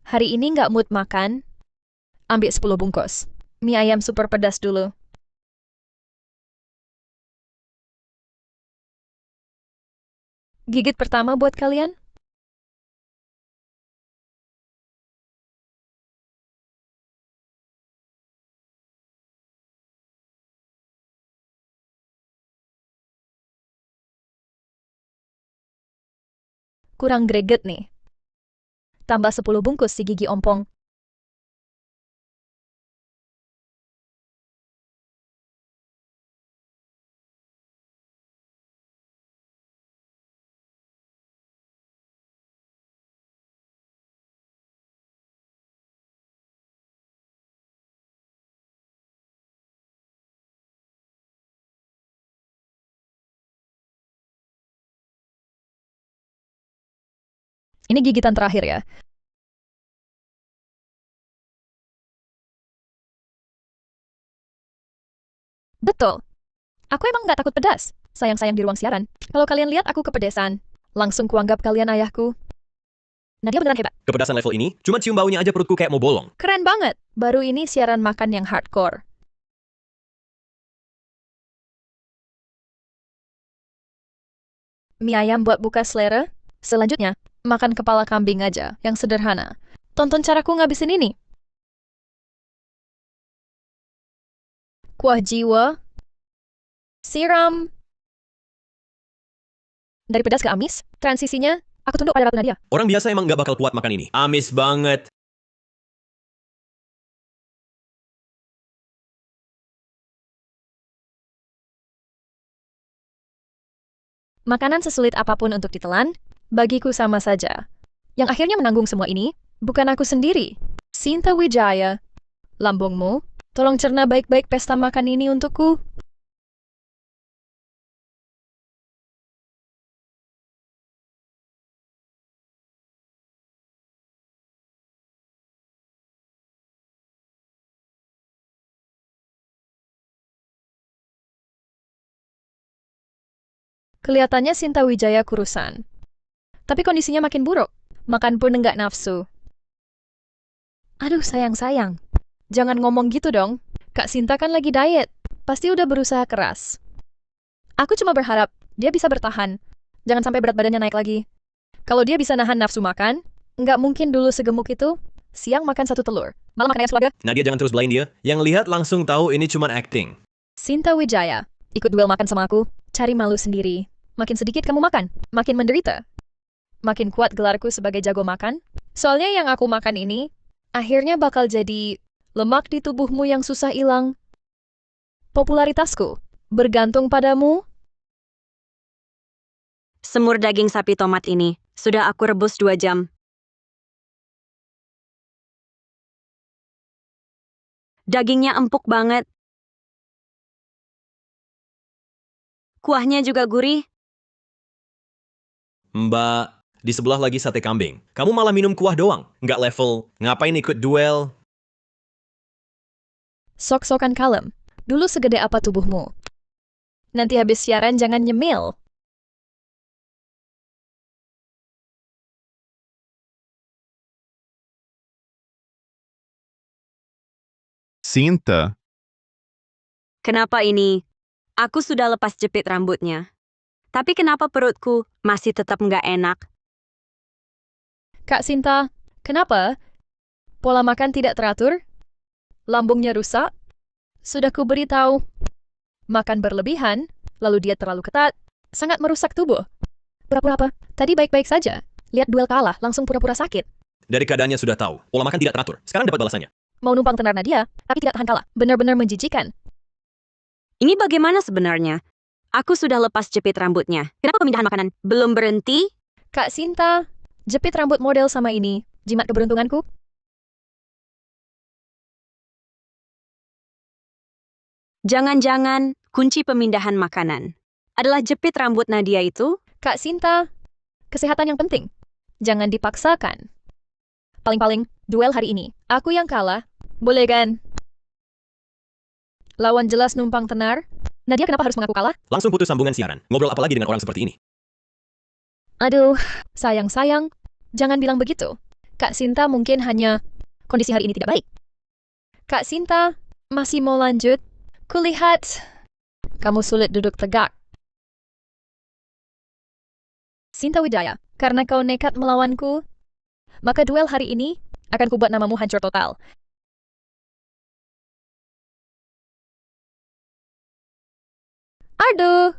Hari ini nggak mood makan. Ambil 10 bungkus. Mie ayam super pedas dulu. Gigit pertama buat kalian. Kurang greget nih. Tambah 10 bungkus si gigi ompong. Ini gigitan terakhir ya. Betul. Aku emang nggak takut pedas. Sayang-sayang di ruang siaran. Kalau kalian lihat aku kepedesan, langsung kuanggap kalian ayahku. Nadia beneran hebat. Kepedasan level ini, cuma cium baunya aja perutku kayak mau bolong. Keren banget. Baru ini siaran makan yang hardcore. Mie ayam buat buka selera. Selanjutnya, makan kepala kambing aja, yang sederhana. Tonton caraku ngabisin ini. Kuah jiwa. Siram. Dari pedas ke amis, transisinya, aku tunduk pada Ratu Nadia. Orang biasa emang nggak bakal kuat makan ini. Amis banget. Makanan sesulit apapun untuk ditelan, bagiku sama saja. Yang akhirnya menanggung semua ini, bukan aku sendiri. Sinta Wijaya. Lambungmu, tolong cerna baik-baik pesta makan ini untukku. Kelihatannya Sinta Wijaya kurusan. Tapi kondisinya makin buruk. Makan pun enggak nafsu. Aduh, sayang-sayang. Jangan ngomong gitu dong. Kak Sinta kan lagi diet. Pasti udah berusaha keras. Aku cuma berharap dia bisa bertahan. Jangan sampai berat badannya naik lagi. Kalau dia bisa nahan nafsu makan, nggak mungkin dulu segemuk itu. Siang makan 1 telur. Malam makan ayam seluaga. Nadia jangan terus belain dia. Yang lihat langsung tahu ini cuma acting. Sinta Wijaya. Ikut duel makan sama aku. Cari malu sendiri. Makin sedikit kamu makan, makin menderita. Makin kuat gelarku sebagai jago makan. Soalnya yang aku makan ini, akhirnya bakal jadi lemak di tubuhmu yang susah hilang. Popularitasku bergantung padamu. Semur daging sapi tomat ini sudah aku rebus 2 jam. Dagingnya empuk banget. Kuahnya juga gurih. Mbak, di sebelah lagi sate kambing. Kamu malah minum kuah doang. Nggak level. Ngapain ikut duel? Sok-sokan kalem. Dulu segede apa tubuhmu? Nanti habis siaran jangan nyemil. Sinta, Kenapa ini? Aku sudah lepas jepit rambutnya. Tapi kenapa perutku masih tetap nggak enak? Kak Sinta, kenapa? Pola makan tidak teratur? Lambungnya rusak? Sudah kuberitahu. Makan berlebihan, lalu diet terlalu ketat, sangat merusak tubuh. Pura-pura apa? Tadi baik-baik saja. Lihat duel kalah, langsung pura-pura sakit. Dari keadaannya sudah tahu. Pola makan tidak teratur. Sekarang dapat balasannya. Mau numpang tenar Nadia, tapi tidak tahan kalah. Benar-benar menjijikan. Ini bagaimana sebenarnya? Aku sudah lepas jepit rambutnya. Kenapa pemindahan makanan belum berhenti? Kak Sinta, jepit rambut model sama ini. Jimat keberuntunganku? Jangan-jangan kunci pemindahan makanan adalah jepit rambut Nadia itu? Kak Sinta, kesehatan yang penting. Jangan dipaksakan. Paling-paling, duel hari ini. Aku yang kalah. Boleh kan? Lawan jelas numpang tenar. Nadia kenapa harus mengaku kalah? Langsung putus sambungan siaran. Ngobrol apa lagi dengan orang seperti ini? Aduh, sayang-sayang. Jangan bilang begitu. Kak Sinta mungkin hanya kondisi hari ini tidak baik. Kak Sinta, masih mau lanjut? Kulihat kamu sulit duduk tegak. Sinta Wijaya, karena kau nekat melawanku, maka duel hari ini akan kubuat namamu hancur total. Aduh!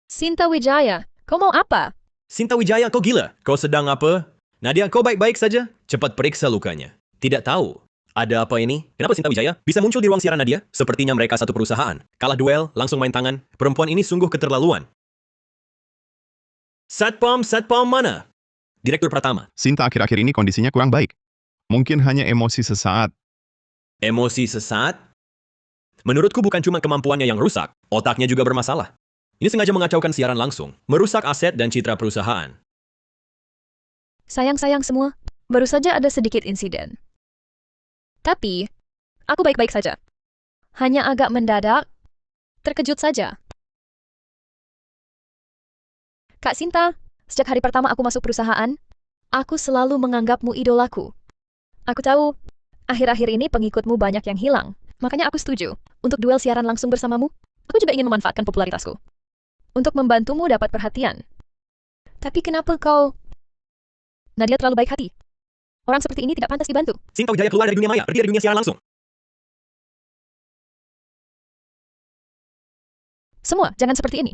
Sinta Wijaya, kau mau apa? Sinta Wijaya, kau gila? Kau sedang apa? Nadia, kau baik-baik saja? Cepat periksa lukanya. Tidak tahu. Ada apa ini? Kenapa Sinta Wijaya bisa muncul di ruang siaran Nadia? Sepertinya mereka satu perusahaan. Kalah duel, langsung main tangan. Perempuan ini sungguh keterlaluan. Satpam mana? Direktur Pratama. Sinta akhir-akhir ini kondisinya kurang baik. Mungkin hanya emosi sesaat. Emosi sesaat? Menurutku bukan cuma kemampuannya yang rusak, otaknya juga bermasalah. Ini sengaja mengacaukan siaran langsung, merusak aset dan citra perusahaan. Sayang-sayang semua, baru saja ada sedikit insiden. Tapi, aku baik-baik saja. Hanya agak mendadak, terkejut saja. Kak Sinta, sejak hari pertama aku masuk perusahaan, aku selalu menganggapmu idolaku. Aku tahu, akhir-akhir ini pengikutmu banyak yang hilang. Makanya aku setuju untuk duel siaran langsung bersamamu. Aku juga ingin memanfaatkan popularitasku untuk membantumu dapat perhatian. Tapi kenapa kau... Nadia terlalu baik hati. Orang seperti ini tidak pantas dibantu. Sinta Wijaya keluar dari dunia maya, pergi dari dunia siaran langsung. Semua, jangan seperti ini.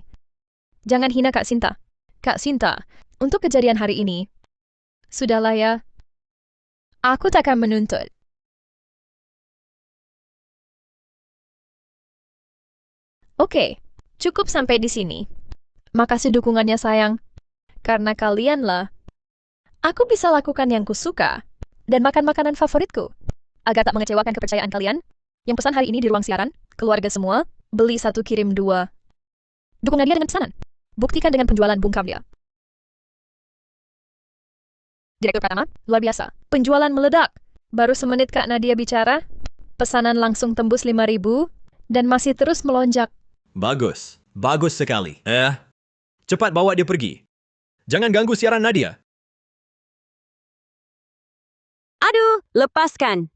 Jangan hina Kak Sinta. Kak Sinta, untuk kejadian hari ini, sudahlah ya. Aku takkan menuntut. Oke, cukup sampai di sini. Makasih dukungannya sayang. Karena kalianlah, aku bisa lakukan yang kusuka dan makan makanan favoritku. Agar tak mengecewakan kepercayaan kalian, yang pesan hari ini di ruang siaran, keluarga semua, beli 1 kirim 2. Dukung Nadia dengan pesanan. Buktikan dengan penjualan bungkam dia. Direktur Pratama, luar biasa. Penjualan meledak. Baru semenit Kak Nadia bicara, pesanan langsung tembus 5.000 dan masih terus melonjak. Bagus, bagus sekali. Cepat bawa dia pergi. Jangan ganggu siaran Nadia. Aduh, lepaskan.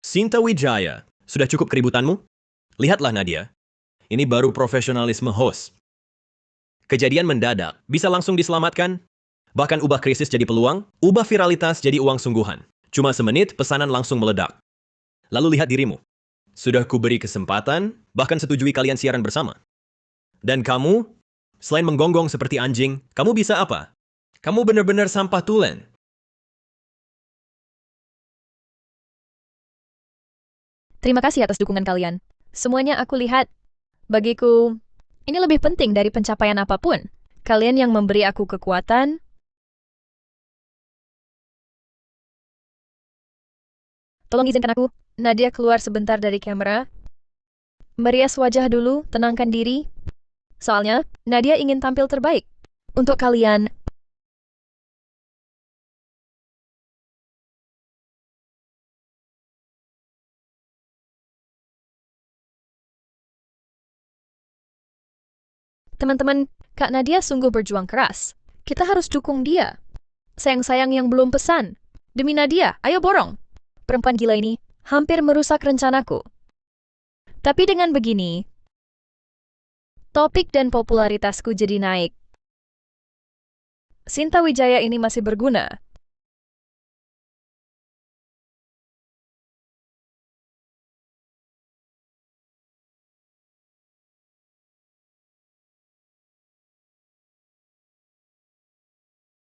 Sinta Wijaya, sudah cukup keributanmu? Lihatlah Nadia, ini baru profesionalisme host. Kejadian mendadak, bisa langsung diselamatkan? Bahkan ubah krisis jadi peluang, ubah viralitas jadi uang sungguhan. Cuma semenit, pesanan langsung meledak. Lalu lihat dirimu. Sudah kuberi kesempatan, bahkan setujui kalian siaran bersama. Dan kamu, selain menggonggong seperti anjing, kamu bisa apa? Kamu benar-benar sampah tulen. Terima kasih atas dukungan kalian. Semuanya aku lihat. Bagiku, ini lebih penting dari pencapaian apapun. Kalian yang memberi aku kekuatan, Tolong izinkan aku. Nadia keluar sebentar dari kamera. Merias wajah dulu, tenangkan diri. Soalnya, Nadia ingin tampil terbaik. Untuk kalian. Teman-teman, Kak Nadia sungguh berjuang keras. Kita harus dukung dia. Sayang-sayang yang belum pesan. Demi Nadia, ayo borong. Perempuan gila ini hampir merusak rencanaku. Tapi dengan begini, topik dan popularitasku jadi naik. Sinta Wijaya ini masih berguna.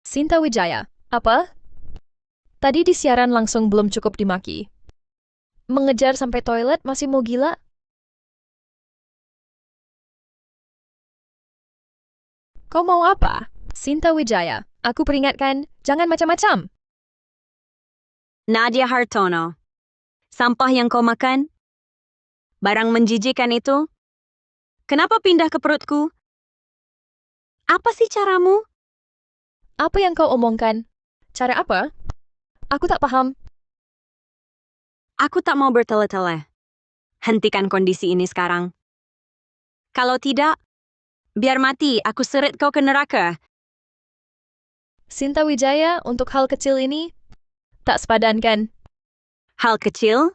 Sinta Wijaya, apa? Tadi di siaran langsung belum cukup dimaki. Mengejar sampai toilet masih mau gila? Kau mau apa? Sinta Wijaya, aku peringatkan, jangan macam-macam. Nadia Hartono, sampah yang kau makan? Barang menjijikan itu? Kenapa pindah ke perutku? Apa sih caramu? Apa yang kau omongkan? Cara apa? Aku tak paham. Aku tak mau bertele-tele. Hentikan kondisi ini sekarang. Kalau tidak, biar mati aku seret kau ke neraka. Sinta Wijaya, untuk hal kecil ini, tak sepadankan. Hal kecil?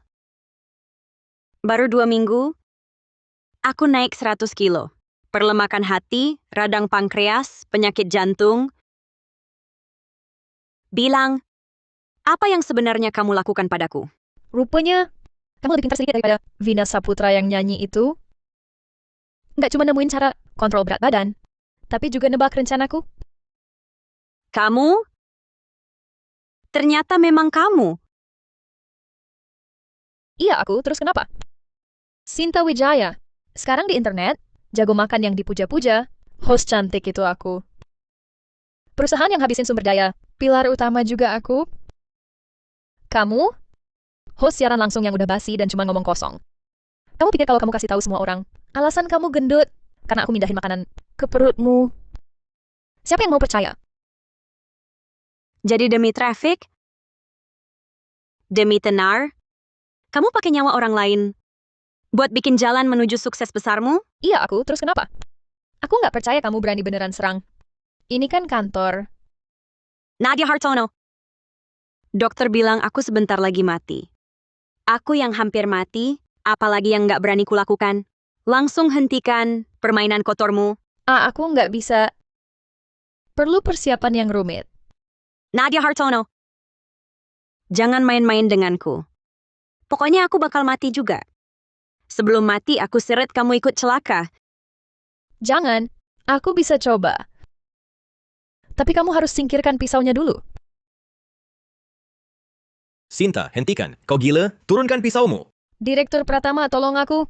Baru 2 minggu, aku naik 100 kilo. Perlemakan hati, radang pankreas, penyakit jantung. Bilang, apa yang sebenarnya kamu lakukan padaku? Rupanya, kamu lebih pintar sedikit daripada Vina Saputra yang nyanyi itu. Nggak cuma nemuin cara kontrol berat badan, tapi juga nebak rencanaku. Kamu? Ternyata memang kamu. Iya aku, terus kenapa? Sinta Wijaya, sekarang di internet, jago makan yang dipuja-puja, host cantik itu aku. Perusahaan yang habisin sumber daya, pilar utama juga aku. Kamu, host siaran langsung yang udah basi dan cuma ngomong kosong. Kamu pikir kalau kamu kasih tahu semua orang, alasan kamu gendut, karena aku mindahin makanan ke perutmu. Siapa yang mau percaya? Jadi demi traffic? Demi tenar? Kamu pakai nyawa orang lain buat bikin jalan menuju sukses besarmu? Iya aku, terus kenapa? Aku nggak percaya kamu berani beneran serang. Ini kan kantor. Nadia Hartono. Dokter bilang aku sebentar lagi mati. Aku yang hampir mati, apalagi yang nggak berani kulakukan. Langsung hentikan permainan kotormu. Aku nggak bisa. Perlu persiapan yang rumit. Nadia Hartono. Jangan main-main denganku. Pokoknya aku bakal mati juga. Sebelum mati, aku seret kamu ikut celaka. Jangan, aku bisa coba. Tapi kamu harus singkirkan pisaunya dulu. Sinta, hentikan. Kau gila? Turunkan pisaumu. Direktur Pratama, tolong aku.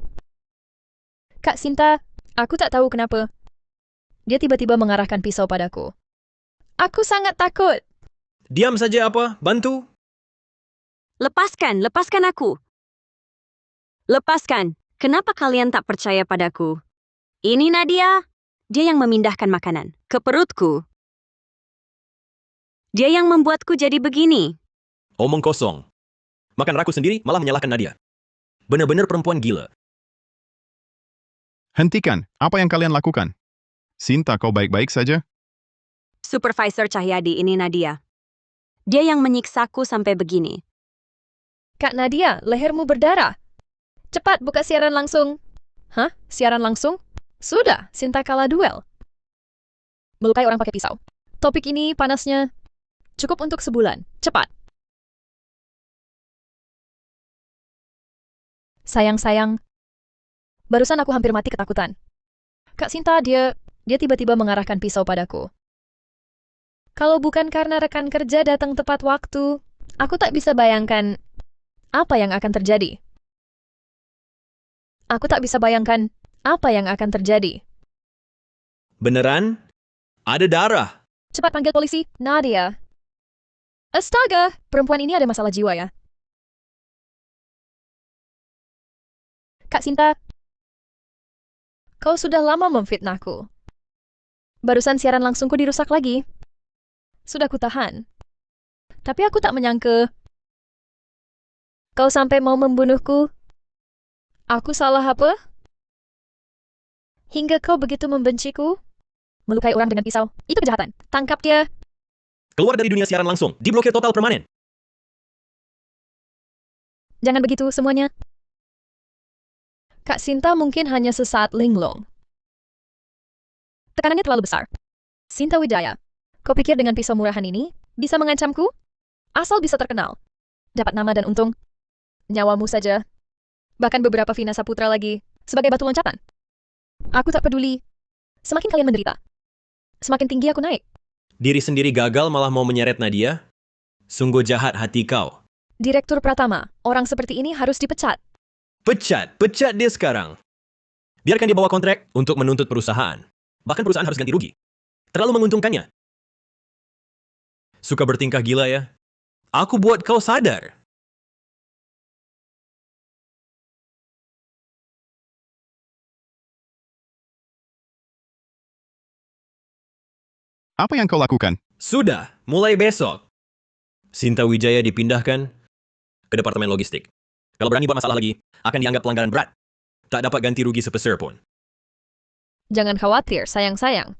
Kak Sinta, aku tak tahu kenapa. Dia tiba-tiba mengarahkan pisau padaku. Aku sangat takut. Diam saja apa? Bantu. Lepaskan aku. Lepaskan. Kenapa kalian tak percaya padaku? Ini Nadia. Dia yang memindahkan makanan ke perutku. Dia yang membuatku jadi begini. Omong kosong. Makan raku sendiri malah menyalahkan Nadia. Benar-benar perempuan gila. Hentikan, apa yang kalian lakukan? Sinta, kau baik-baik saja? Supervisor Cahyadi, ini Nadia. Dia yang menyiksaku sampai begini. Kak Nadia, lehermu berdarah. Cepat buka siaran langsung. Hah? Siaran langsung? Sudah, Sinta kalah duel. Melukai orang pakai pisau. Topik ini panasnya cukup untuk sebulan. Cepat. Sayang-sayang. Barusan aku hampir mati ketakutan. Kak Sinta, dia tiba-tiba mengarahkan pisau padaku. Kalau bukan karena rekan kerja datang tepat waktu, aku tak bisa bayangkan apa yang akan terjadi. Aku tak bisa bayangkan apa yang akan terjadi. Beneran? Ada darah. Cepat panggil polisi, Nadia. Astaga, perempuan ini ada masalah jiwa ya. Kak Sinta, kau sudah lama memfitnahku. Barusan siaran langsungku dirusak lagi. Sudah kutahan. Tapi aku tak menyangka kau sampai mau membunuhku. Aku salah apa? Hingga kau begitu membenciku? Melukai orang dengan pisau, itu kejahatan. Tangkap dia. Keluar dari dunia siaran langsung. Diblokir total permanen. Jangan begitu semuanya. Kak Sinta mungkin hanya sesaat linglung. Tekanannya terlalu besar. Sinta Wijaya, kau pikir dengan pisau murahan ini bisa mengancamku? Asal bisa terkenal. Dapat nama dan untung. Nyawamu saja. Bahkan beberapa Vina Saputra lagi sebagai batu loncatan. Aku tak peduli. Semakin kalian menderita, semakin tinggi aku naik. Diri sendiri gagal malah mau menyeret Nadia? Sungguh jahat hati kau. Direktur Pratama, orang seperti ini harus dipecat. Pecat dia sekarang. Biarkan dia bawa kontrak untuk menuntut perusahaan. Bahkan perusahaan harus ganti rugi. Terlalu menguntungkannya. Suka bertingkah gila ya? Aku buat kau sadar. Apa yang kau lakukan? Sudah, mulai besok. Sinta Wijaya dipindahkan ke Departemen Logistik. Kalau berani buat masalah lagi, akan dianggap pelanggaran berat. Tak dapat ganti rugi sepeser pun. Jangan khawatir, sayang-sayang.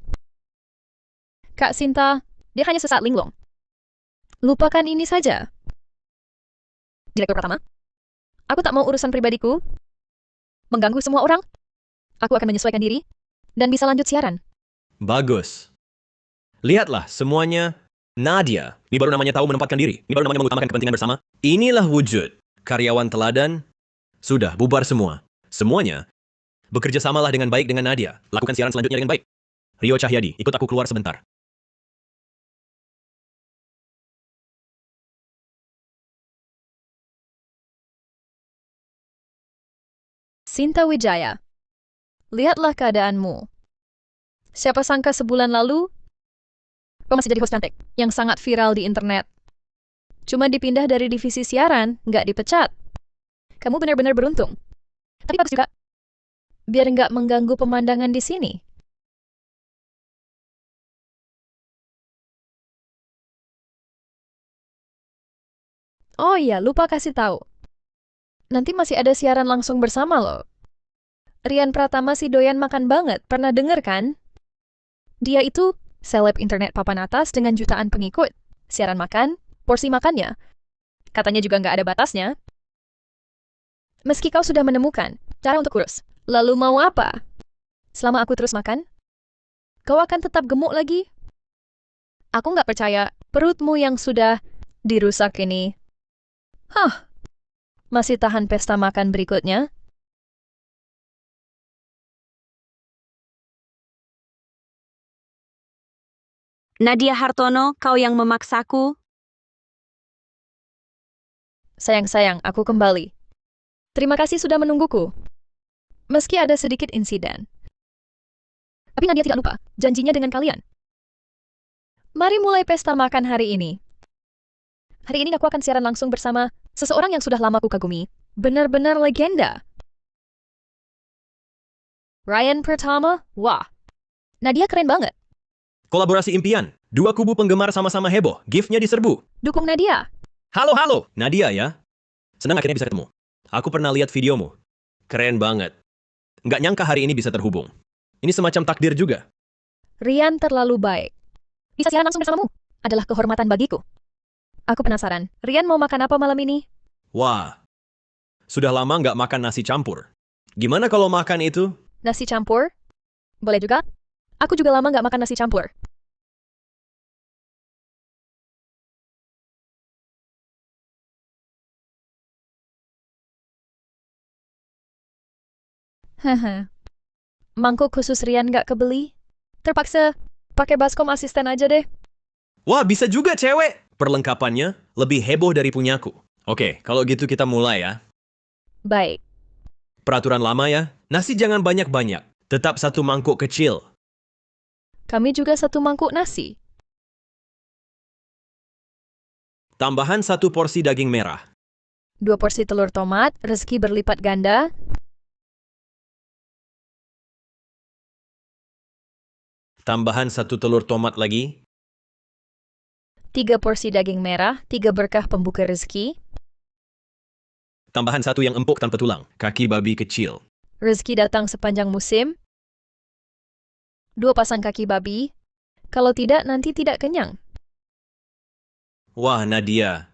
Kak Sinta, dia hanya sesaat linglung. Lupakan ini saja. Direktur Pratama, aku tak mau urusan pribadiku mengganggu semua orang. Aku akan menyesuaikan diri dan bisa lanjut siaran. Bagus. Lihatlah semuanya. Nadia, ini baru namanya tahu menempatkan diri. Ini baru namanya mengutamakan kepentingan bersama. Inilah wujud. Karyawan teladan, sudah bubar semua. Semuanya, bekerja samalah dengan baik dengan Nadia. Lakukan siaran selanjutnya dengan baik. Rio Cahyadi, ikut aku keluar sebentar. Sinta Wijaya, lihatlah keadaanmu. Siapa sangka sebulan lalu, kau masih jadi host cantik yang sangat viral di internet. Cuma dipindah dari divisi siaran, nggak dipecat. Kamu benar-benar beruntung. Tapi bagus juga, biar nggak mengganggu pemandangan di sini. Oh iya, lupa kasih tahu. Nanti masih ada siaran langsung bersama loh. Rian Pratama si doyan makan banget, pernah denger kan? Dia itu seleb internet papan atas dengan jutaan pengikut. Siaran makan, porsi makannya. Katanya juga nggak ada batasnya. Meski kau sudah menemukan cara untuk kurus, lalu mau apa? Selama aku terus makan, kau akan tetap gemuk lagi. Aku nggak percaya perutmu yang sudah dirusak ini. Hah, masih tahan pesta makan berikutnya? Nadia Hartono, kau yang memaksaku. Sayang-sayang, aku kembali. Terima kasih sudah menungguku. Meski ada sedikit insiden. Tapi Nadia tidak lupa janjinya dengan kalian. Mari mulai pesta makan hari ini. Hari ini aku akan siaran langsung bersama seseorang yang sudah lama ku kagumi. Benar-benar legenda. Rian Pratama, wah. Nadia keren banget. Kolaborasi impian. Dua kubu penggemar sama-sama heboh. Gift-nya diserbu. Dukung Nadia. Halo. Nadia ya? Senang akhirnya bisa ketemu. Aku pernah lihat videomu. Keren banget. Nggak nyangka hari ini bisa terhubung. Ini semacam takdir juga. Rian terlalu baik. Bisa siaran langsung bersamamu adalah kehormatan bagiku. Aku penasaran, Rian mau makan apa malam ini? Wah. Sudah lama nggak makan nasi campur. Gimana kalau makan itu? Nasi campur? Boleh juga. Aku juga lama nggak makan nasi campur. Haha. Mangkuk khusus Rian nggak kebeli? Terpaksa pakai baskom asisten aja deh. Wah, bisa juga cewek. Perlengkapannya lebih heboh dari punyaku. Oke, kalau gitu kita mulai ya. Baik. Peraturan lama ya. Nasi jangan banyak-banyak. Tetap satu mangkuk kecil. Kami juga satu mangkuk nasi. Tambahan satu porsi daging merah. 2 porsi telur tomat, rezeki berlipat ganda. Tambahan 1 telur tomat lagi. 3 porsi daging merah, 3 berkah pembuka rezeki, Tambahan 1 yang empuk tanpa tulang. Kaki babi kecil. rezeki datang sepanjang musim, 2 pasang kaki babi, kalau tidak nanti tidak kenyang. Wah, Nadia.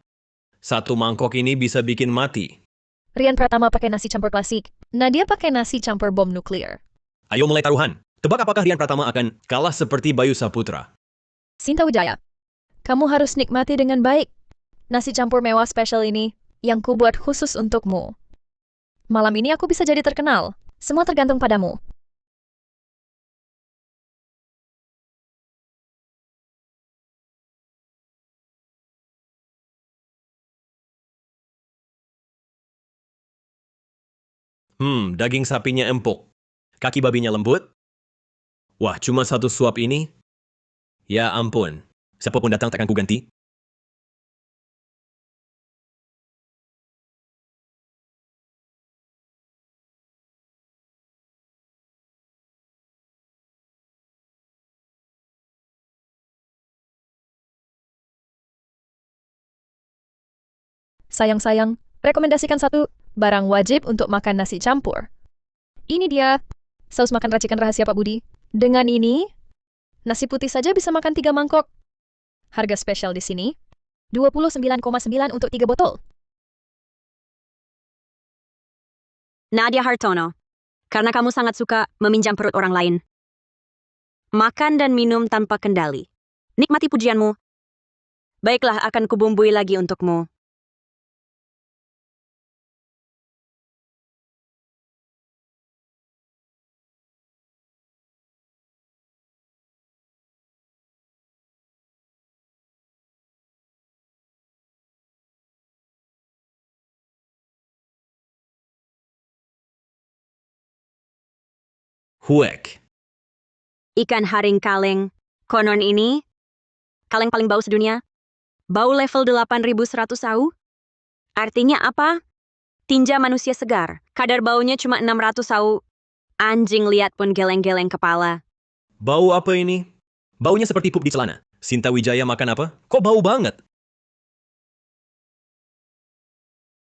1 mangkok ini bisa bikin mati. Rian Pratama pakai nasi campur klasik, Nadia pakai nasi campur bom nuklir. Ayo mulai taruhan. Tebak apakah Rian Pratama akan kalah seperti Bayu Saputra? Sinta Wijaya, kamu harus nikmati dengan baik. Nasi campur mewah spesial ini, yang kubuat khusus untukmu. Malam ini aku bisa jadi terkenal. Semua tergantung padamu. Daging sapinya empuk. Kaki babinya lembut. Wah, cuma 1 suap ini? Ya ampun. Siapapun datang takkan kuganti. Sayang-sayang, rekomendasikan 1 barang wajib untuk makan nasi campur. Ini dia, saus makan racikan rahasia Pak Budi. Dengan ini, nasi putih saja bisa makan 3 mangkok. Harga spesial di sini, 29,9 untuk 3 botol. Nadia Hartono, karena kamu sangat suka meminjam perut orang lain. Makan dan minum tanpa kendali. Nikmati pujianmu. Baiklah, akan kubumbui lagi untukmu. Huek. Ikan haring kaleng. Konon ini, kaleng paling bau sedunia. Bau level 8100 AU. Artinya apa? Tinja manusia segar. Kadar baunya cuma 600 AU. Anjing lihat pun geleng-geleng kepala. Bau apa ini? Baunya seperti pup di celana. Sinta Wijaya makan apa? Kok bau banget?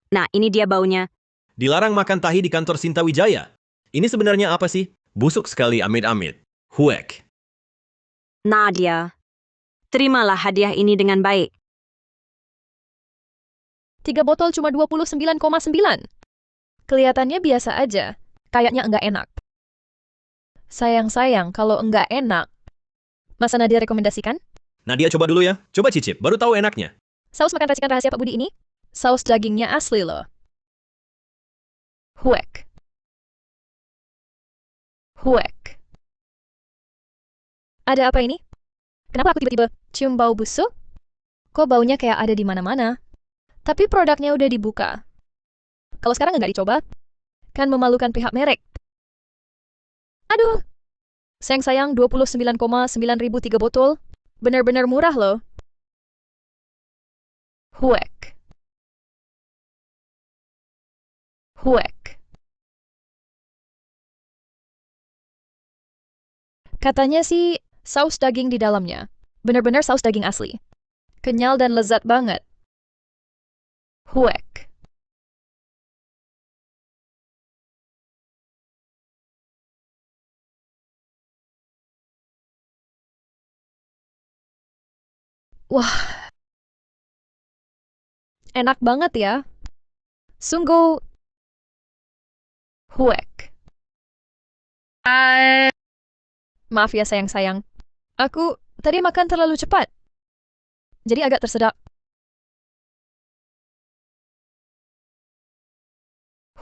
Nah, ini dia baunya. Dilarang makan tahi di kantor Sinta Wijaya. Ini sebenarnya apa sih? Busuk sekali amit-amit. Huek. Nadia, terimalah hadiah ini dengan baik. 3 botol cuma 29,9. Kelihatannya biasa aja, kayaknya enggak enak. Sayang-sayang kalau enggak enak. Masa Nadia rekomendasikan? Nadia coba dulu ya. Coba cicip, baru tahu enaknya. Saus makan racikan rahasia Pak Budi ini, saus dagingnya asli loh. Huek. Huek. Ada apa ini? Kenapa aku tiba-tiba cium bau busuk? Kok baunya kayak ada di mana-mana? Tapi produknya udah dibuka. Kalau sekarang nggak dicoba, kan memalukan pihak merek. Aduh, sayang-sayang 29,9 ribu 3 botol. Bener-bener murah loh. Huek. Huek. Katanya sih saus daging di dalamnya. Bener-bener saus daging asli. Kenyal dan lezat banget. Huek. Wah. Enak banget ya. Sungguh. Huek. Maaf ya sayang-sayang. Aku tadi makan terlalu cepat. Jadi agak tersedak.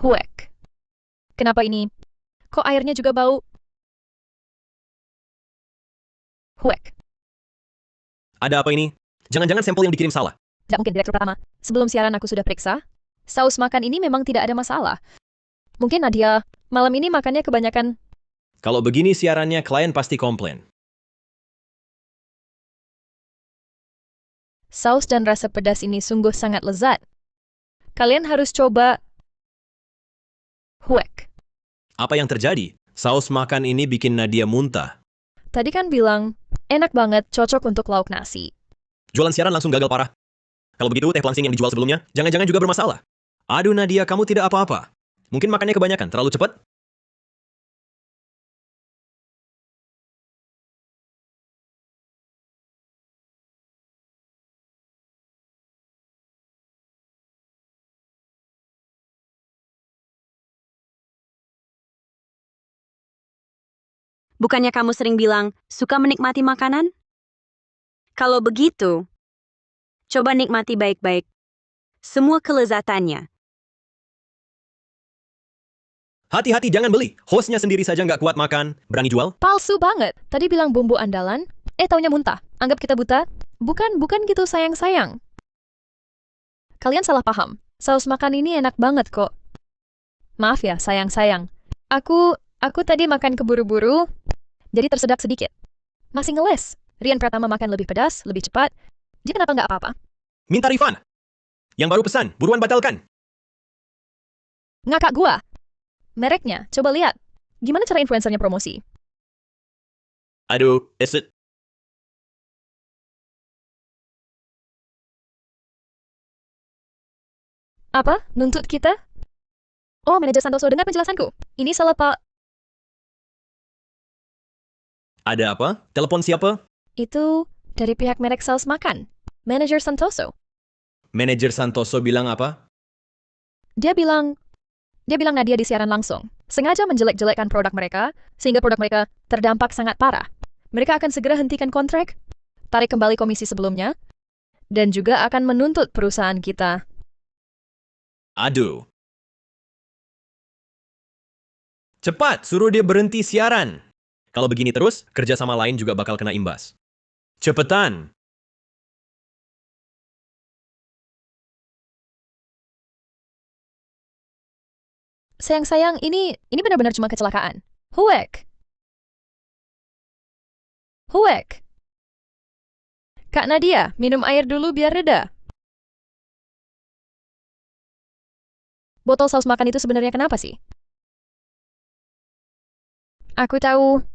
Huek. Kenapa ini? Kok airnya juga bau? Huek. Ada apa ini? Jangan-jangan sampel yang dikirim salah. Tidak mungkin direktur pertama. Sebelum siaran aku sudah periksa. Saus makan ini memang tidak ada masalah. Mungkin Nadia, malam ini makannya kebanyakan. Kalau begini siarannya, klien pasti komplain. Saus dan rasa pedas ini sungguh sangat lezat. Kalian harus coba. Huek. Apa yang terjadi? Saus makan ini bikin Nadia muntah. tadi kan bilang, enak banget, cocok untuk lauk nasi. Jualan siaran langsung gagal parah. Kalau begitu, teh pelangsing yang dijual sebelumnya, jangan-jangan juga bermasalah. Aduh Nadia, kamu tidak apa-apa. Mungkin makannya kebanyakan, terlalu cepat? Bukannya kamu sering bilang, suka menikmati makanan? Kalau begitu, coba nikmati baik-baik. Semua kelezatannya. Hati-hati, jangan beli. Hostnya sendiri saja nggak kuat makan. Berani jual? Palsu banget. Tadi bilang bumbu andalan, taunya muntah. Anggap kita buta? Bukan gitu sayang-sayang. Kalian salah paham. Saus makan ini enak banget kok. Maaf ya, sayang-sayang. Aku tadi makan keburu-buru, jadi tersedak sedikit. Masih ngeles. Rian Pratama makan lebih pedas, lebih cepat. Dia kenapa nggak apa-apa? Minta refund. Yang baru pesan, buruan batalkan. Ngakak gua. Mereknya, coba lihat. Gimana cara influencernya promosi? Aduh, is it? Apa? Nuntut kita? Oh, manajer Santoso, dengar penjelasanku. Ini salah Pak. Ada apa? Telepon siapa? Itu dari pihak merek saus makan. Manajer Santoso. Manajer Santoso bilang apa? Dia bilang Nadia di siaran langsung. Sengaja menjelek-jelekkan produk mereka, sehingga produk mereka terdampak sangat parah. Mereka akan segera hentikan kontrak, tarik kembali komisi sebelumnya, dan juga akan menuntut perusahaan kita. Aduh. Cepat, suruh dia berhenti siaran. Kalau begini terus, kerjasama lain juga bakal kena imbas. Cepetan. Sayang-sayang, ini benar-benar cuma kecelakaan. Huek. Kak Nadia, minum air dulu biar reda. Botol saus makan itu sebenarnya kenapa sih? Aku tahu,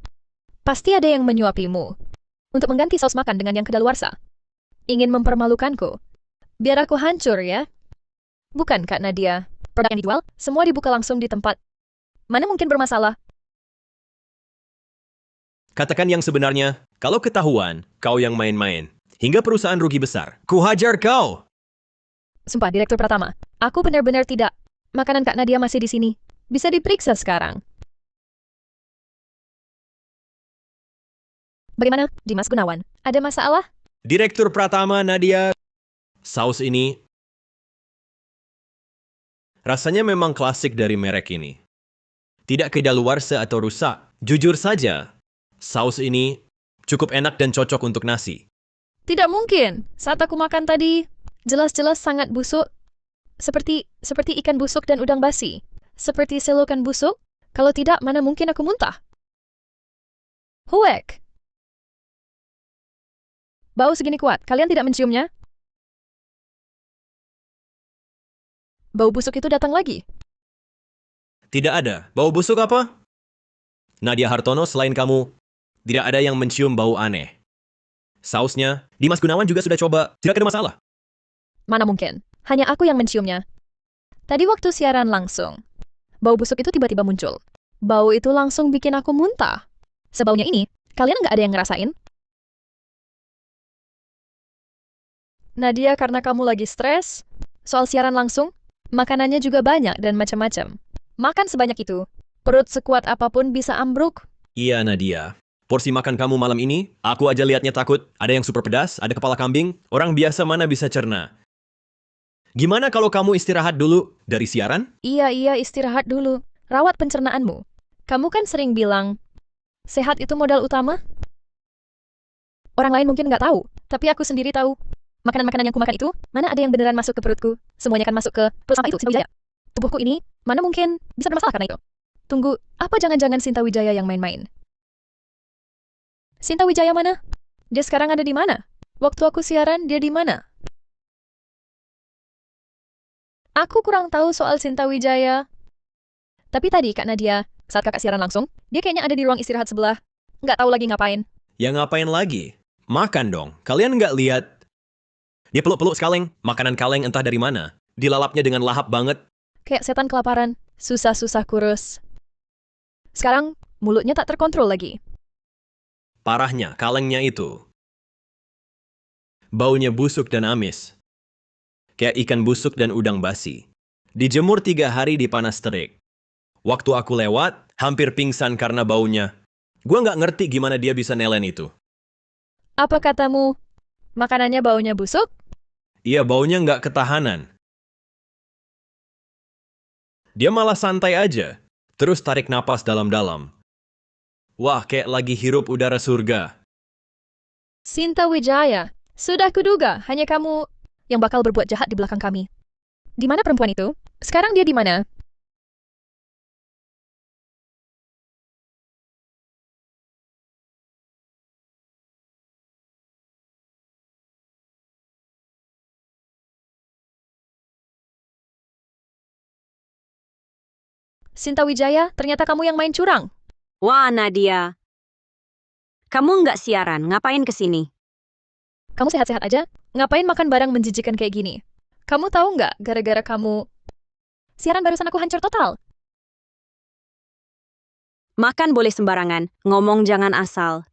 pasti ada yang menyuapimu untuk mengganti saus makan dengan yang kedaluarsa. Ingin mempermalukanku. Biar aku hancur ya. Bukan, Kak Nadia. Produk yang dijual, semua dibuka langsung di tempat. Mana mungkin bermasalah? Katakan yang sebenarnya, kalau ketahuan, kau yang main-main. Hingga perusahaan rugi besar. Kuhajar kau! Sumpah, Direktur Pratama. Aku benar-benar tidak. Makanan Kak Nadia masih di sini. Bisa diperiksa sekarang. Bagaimana, Dimas Gunawan? Ada masalah? Direktur Pratama Nadia, saus ini rasanya memang klasik dari merek ini. Tidak kedaluarsa atau rusak. Jujur saja, saus ini cukup enak dan cocok untuk nasi. Tidak mungkin. Saat aku makan tadi, jelas-jelas sangat busuk. Seperti ikan busuk dan udang basi. Seperti selokan busuk. Kalau tidak, mana mungkin aku muntah? Huek. Bau segini kuat, kalian tidak menciumnya? Bau busuk itu datang lagi. Tidak ada. Bau busuk apa? Nadia Hartono selain kamu, tidak ada yang mencium bau aneh. Sausnya, Dimas Gunawan juga sudah coba. Tidak ada masalah. Mana mungkin? Hanya aku yang menciumnya. Tadi waktu siaran langsung, bau busuk itu tiba-tiba muncul. Bau itu langsung bikin aku muntah. Sebaunya ini, kalian nggak ada yang ngerasain? Nadia, karena kamu lagi stres, soal siaran langsung, makanannya juga banyak dan macam-macam. Makan sebanyak itu, perut sekuat apapun bisa ambruk. Iya Nadia. Porsi makan kamu malam ini, aku aja liatnya takut. Ada yang super pedas, ada kepala kambing. Orang biasa mana bisa cerna. Gimana kalau kamu istirahat dulu dari siaran? Iya, istirahat dulu. Rawat pencernaanmu. Kamu kan sering bilang, sehat itu modal utama? Orang lain mungkin nggak tahu, tapi aku sendiri tahu. Makanan-makanan yang kumakan itu, mana ada yang beneran masuk ke perutku? Semuanya kan masuk ke perut sama itu, Sinta Wijaya. Tubuhku ini, mana mungkin bisa bermasalah karena itu? Tunggu, apa jangan-jangan Sinta Wijaya yang main-main? Sinta Wijaya mana? Dia sekarang ada di mana? Waktu aku siaran, dia di mana? Aku kurang tahu soal Sinta Wijaya. Tapi tadi, Kak Nadia, saat kakak siaran langsung, dia kayaknya ada di ruang istirahat sebelah. nggak tahu lagi ngapain. Ya ngapain lagi? Makan dong. Kalian nggak lihat? Dia peluk-peluk kaleng. Makanan kaleng entah dari mana. Dilalapnya dengan lahap banget. Kayak setan kelaparan, susah-susah kurus. Sekarang, mulutnya tak terkontrol lagi. Parahnya, kalengnya itu. Baunya busuk dan amis. Kayak ikan busuk dan udang basi. Dijemur 3 hari di panas terik. Waktu aku lewat, hampir pingsan karena baunya. Gua nggak ngerti gimana dia bisa nelen itu. Apa katamu? Makanannya baunya busuk? Iya, baunya nggak ketahanan. Dia malah santai aja. Terus tarik napas dalam-dalam. Wah, kayak lagi hirup udara surga. Sinta Wijaya, sudah kuduga, hanya kamu yang bakal berbuat jahat di belakang kami. Di mana perempuan itu? Sekarang dia di mana? Sinta Wijaya, ternyata kamu yang main curang. Wah, Nadia. Kamu nggak siaran, ngapain kesini? Kamu sehat-sehat aja? Ngapain makan barang menjijikan kayak gini? Kamu tahu nggak, gara-gara kamu... Siaran barusan aku hancur total. Makan boleh sembarangan, ngomong jangan asal.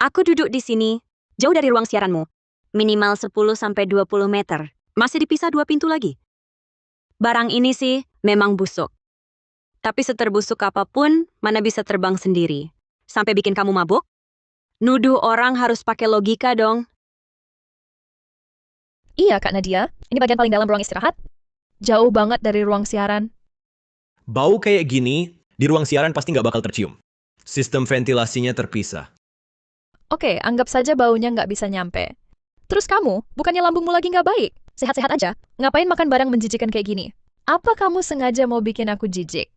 Aku duduk di sini, jauh dari ruang siaranmu. Minimal 10-20 meter. Masih dipisah 2 pintu lagi. Barang ini sih memang busuk. Tapi seterbusuk apapun, mana bisa terbang sendiri. Sampai bikin kamu mabuk? Nuduh orang harus pakai logika dong. Iya, Kak Nadia. Ini bagian paling dalam ruang istirahat. Jauh banget dari ruang siaran. Bau kayak gini, di ruang siaran pasti nggak bakal tercium. Sistem ventilasinya terpisah. Oke, anggap saja baunya nggak bisa nyampe. Terus kamu, bukannya lambungmu lagi nggak baik? Sehat-sehat aja. Ngapain makan barang menjijikan kayak gini? Apa kamu sengaja mau bikin aku jijik?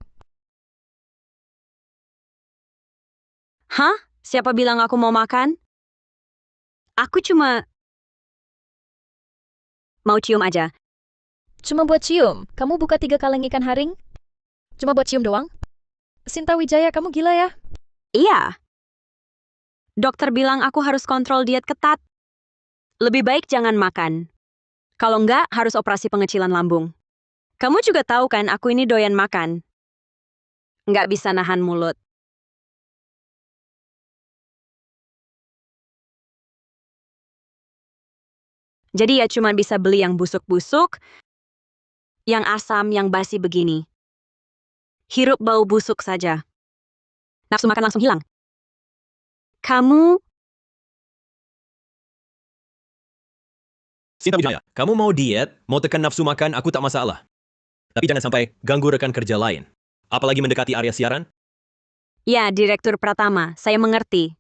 Hah? Siapa bilang aku mau makan? Aku cuma mau cium aja. Cuma buat cium? Kamu buka 3 kaleng ikan haring? Cuma buat cium doang? Sinta Wijaya, kamu gila ya? Iya. Dokter bilang aku harus kontrol diet ketat. Lebih baik jangan makan. Kalau enggak, harus operasi pengecilan lambung. Kamu juga tahu kan, aku ini doyan makan. Nggak bisa nahan mulut. Jadi ya cuma bisa beli yang busuk-busuk, yang asam, yang basi begini. Hirup bau busuk saja. Nafsu makan langsung hilang. Kamu, Sinta Wijaya, kamu mau diet, mau tekan nafsu makan, aku tak masalah. Tapi jangan sampai ganggu rekan kerja lain. Apalagi mendekati area siaran. ya Direktur Pratama, saya mengerti.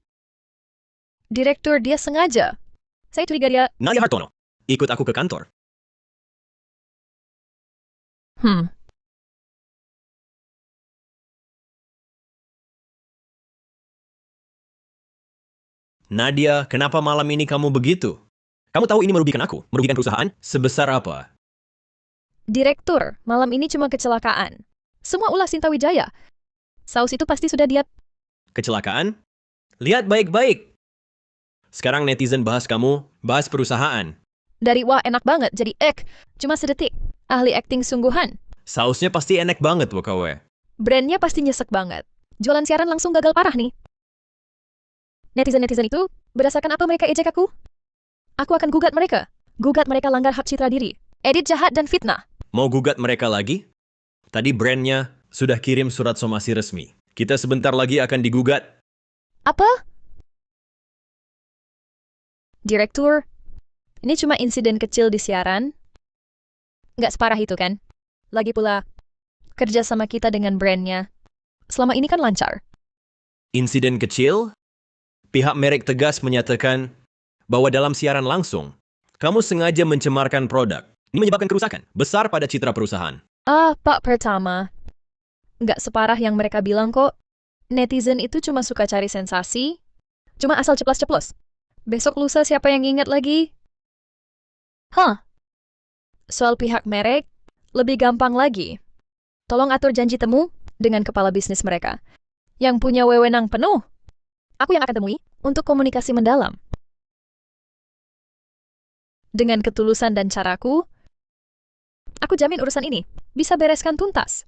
Direktur, dia sengaja. Saya curiga dia... Nadia Hartono, ikut aku ke kantor. Nadia, kenapa malam ini kamu begitu? Kamu tahu ini merugikan aku, merugikan perusahaan? Sebesar apa? Direktur, malam ini cuma kecelakaan. Semua ulah Sinta Wijaya. Saus itu pasti sudah dia... Kecelakaan? Lihat baik-baik. Sekarang netizen bahas kamu, bahas perusahaan. Dari wah enak banget, jadi cuma sedetik. Ahli akting sungguhan. Sausnya pasti enak banget, WKW. Brandnya pasti nyesek banget. Jualan siaran langsung gagal parah nih. Netizen-netizen itu, berdasarkan apa mereka ejek aku? Aku akan gugat mereka. Gugat mereka langgar hak citra diri. Edit jahat dan fitnah. Mau gugat mereka lagi? Tadi brandnya sudah kirim surat somasi resmi. Kita sebentar lagi akan digugat. Apa? Direktur, ini cuma insiden kecil di siaran. Nggak separah itu kan? Lagi pula, kerja sama kita dengan brandnya. Selama ini kan lancar. Insiden kecil? Pihak merek tegas menyatakan bahwa dalam siaran langsung, kamu sengaja mencemarkan produk. Ini menyebabkan kerusakan besar pada citra perusahaan. Pak Pertama. Nggak separah yang mereka bilang kok. Netizen itu cuma suka cari sensasi. Cuma asal ceplos-ceplos. Besok lusa siapa yang ingat lagi? Soal pihak merek, lebih gampang lagi. Tolong atur janji temu dengan kepala bisnis mereka. Yang punya wewenang penuh. Aku yang akan temui untuk komunikasi mendalam. Dengan ketulusan dan caraku, aku jamin urusan ini bisa bereskan tuntas.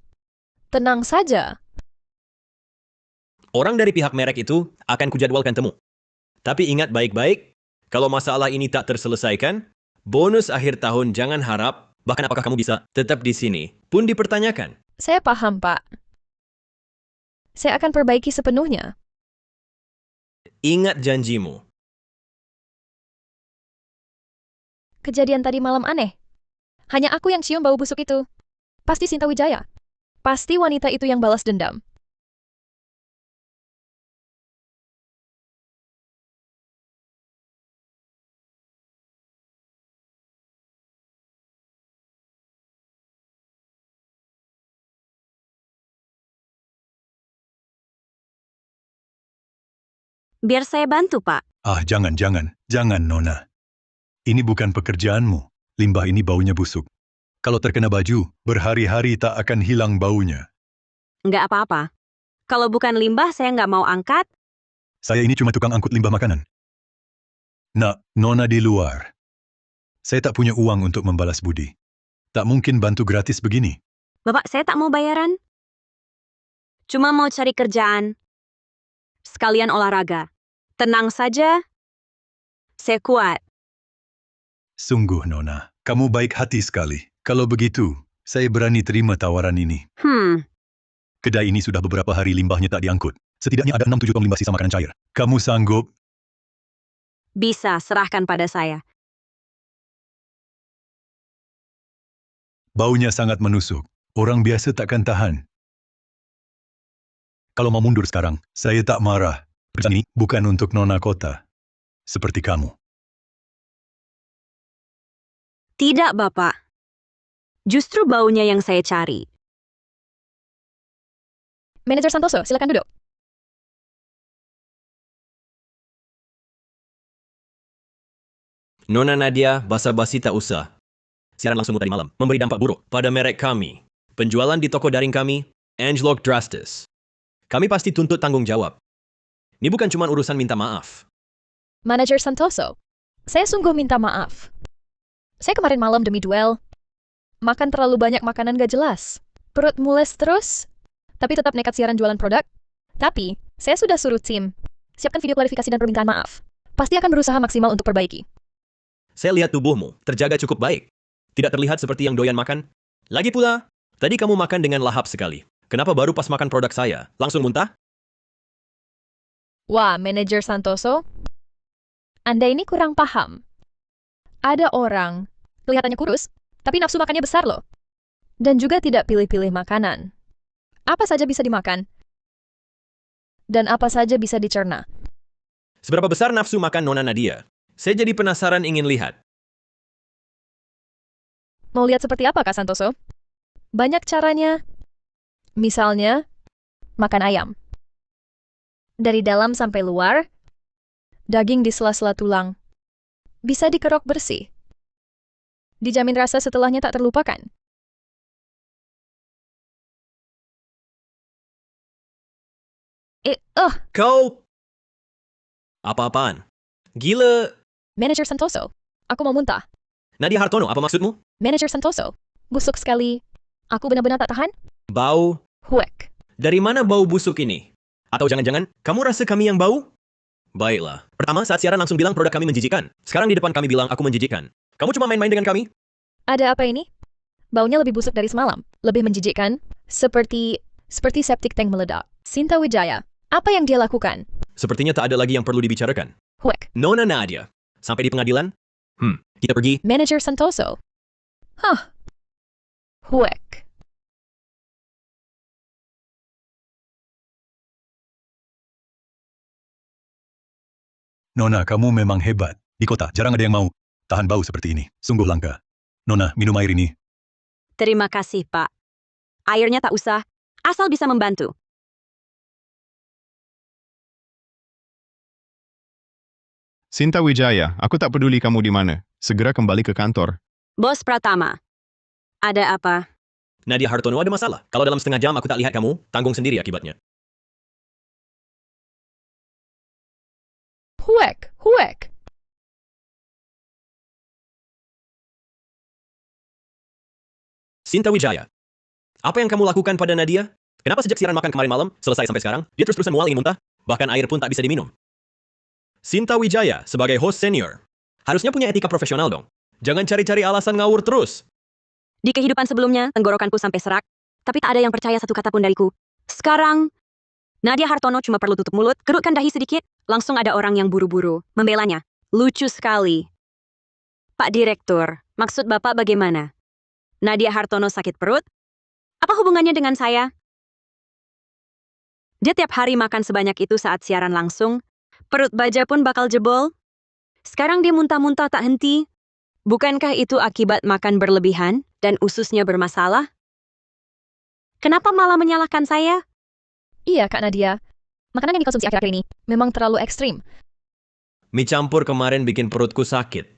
Tenang saja. Orang dari pihak merek itu akan kujadwalkan temu. Tapi ingat baik-baik, kalau masalah ini tak terselesaikan, bonus akhir tahun jangan harap, bahkan apakah kamu bisa tetap di sini, pun dipertanyakan. Saya paham, Pak. Saya akan perbaiki sepenuhnya. Ingat janjimu. Kejadian tadi malam aneh. Hanya aku yang cium bau busuk itu. Pasti Sinta Wijaya. Pasti wanita itu yang balas dendam. Biar saya bantu, Pak. Ah, jangan, Nona. Ini bukan pekerjaanmu. Limbah ini baunya busuk. Kalau terkena baju, berhari-hari tak akan hilang baunya. Nggak apa-apa. Kalau bukan limbah, saya nggak mau angkat. Saya ini cuma tukang angkut limbah makanan. Nak, Nona di luar. Saya tak punya uang untuk membalas budi. Tak mungkin bantu gratis begini. Bapak, saya tak mau bayaran. Cuma mau cari kerjaan. Sekalian olahraga. Tenang saja. Saya kuat. Sungguh, Nona. Kamu baik hati sekali. Kalau begitu, saya berani terima tawaran ini. Kedai ini sudah beberapa hari limbahnya tak diangkut. Setidaknya ada 6-7 ton limbah sisa makanan cair. Kamu sanggup? Bisa, serahkan pada saya. Baunya sangat menusuk. Orang biasa takkan tahan. Kalau mau mundur sekarang, saya tak marah. Perusahaan ini bukan untuk nona kota. Seperti kamu. Tidak, Bapak. Justru baunya yang saya cari. Manajer Santoso, silakan duduk. Nona Nadia, basa-basi tak usah. Siaran langsung tadi malam memberi dampak buruk pada merek kami. Penjualan di toko daring kami, anjlok drastis. Kami pasti tuntut tanggung jawab. Ini bukan cuma urusan minta maaf. Manajer Santoso, saya sungguh minta maaf. Saya kemarin malam demi duel, makan terlalu banyak makanan gak jelas. Perut mules terus, tapi tetap nekat siaran jualan produk. Tapi, saya sudah suruh tim. Siapkan video klarifikasi dan permintaan maaf. Pasti akan berusaha maksimal untuk perbaiki. Saya lihat tubuhmu terjaga cukup baik. Tidak terlihat seperti yang doyan makan. Lagi pula, tadi kamu makan dengan lahap sekali. Kenapa baru pas makan produk saya, langsung muntah? Wah, Manajer Santoso, Anda ini kurang paham. Ada orang, kelihatannya kurus, tapi nafsu makannya besar loh. Dan juga tidak pilih-pilih makanan. Apa saja bisa dimakan. Dan apa saja bisa dicerna. Seberapa besar nafsu makan Nona Nadia? Saya jadi penasaran ingin lihat. Mau lihat seperti apa, Kak Santoso? Banyak caranya. Misalnya, makan ayam. Dari dalam sampai luar, daging di sela-sela tulang. Bisa dikerok bersih. Dijamin rasa setelahnya tak terlupakan. Kau... Apa-apaan? Gila... Manajer Santoso, aku mau muntah. Nadia Hartono, apa maksudmu? Manajer Santoso, busuk sekali. Aku benar-benar tak tahan. Bau... Huek. Dari mana bau busuk ini? Atau jangan-jangan, kamu rasa kami yang bau? Baiklah. Pertama, saat siaran langsung bilang produk kami menjijikan. Sekarang di depan kami bilang aku menjijikan. Kamu cuma main-main dengan kami? Ada apa ini? Baunya lebih busuk dari semalam. Lebih menjijikkan. Seperti septic tank meledak. Sinta Wijaya, apa yang dia lakukan? Sepertinya tak ada lagi yang perlu dibicarakan. Huek. Nona Nadia. Sampai di pengadilan? Kita pergi. Manajer Santoso. Huek. Nona, kamu memang hebat. Di kota, jarang ada yang mau tahan bau seperti ini. Sungguh langka. Nona, minum air ini. Terima kasih, Pak. Airnya tak usah, asal bisa membantu. Sinta Wijaya, aku tak peduli kamu di mana. Segera kembali ke kantor. Bos Pratama, ada apa? Nadia Hartono ada masalah. Kalau dalam setengah jam aku tak lihat kamu, tanggung sendiri akibatnya. Huek, huek. Sinta Wijaya, apa yang kamu lakukan pada Nadia? Kenapa sejak siaran makan kemarin malam, selesai sampai sekarang, dia terus-terusan mual ingin muntah? Bahkan air pun tak bisa diminum. Sinta Wijaya, sebagai host senior, harusnya punya etika profesional dong. Jangan cari-cari alasan ngawur terus. Di kehidupan sebelumnya, tenggorokanku sampai serak, tapi tak ada yang percaya satu kata pun dariku. Sekarang, Nadia Hartono cuma perlu tutup mulut, kerutkan dahi sedikit, langsung ada orang yang buru-buru membelanya. Lucu sekali. Pak Direktur, maksud Bapak bagaimana? Nadia Hartono sakit perut? Apa hubungannya dengan saya? Dia tiap hari makan sebanyak itu saat siaran langsung. Perut baja pun bakal jebol. Sekarang dia muntah-muntah tak henti. Bukankah itu akibat makan berlebihan dan ususnya bermasalah? Kenapa malah menyalahkan saya? Iya, Kak Nadia. Makanan yang dikonsumsi akhir-akhir ini memang terlalu ekstrim. Mie campur kemarin bikin perutku sakit.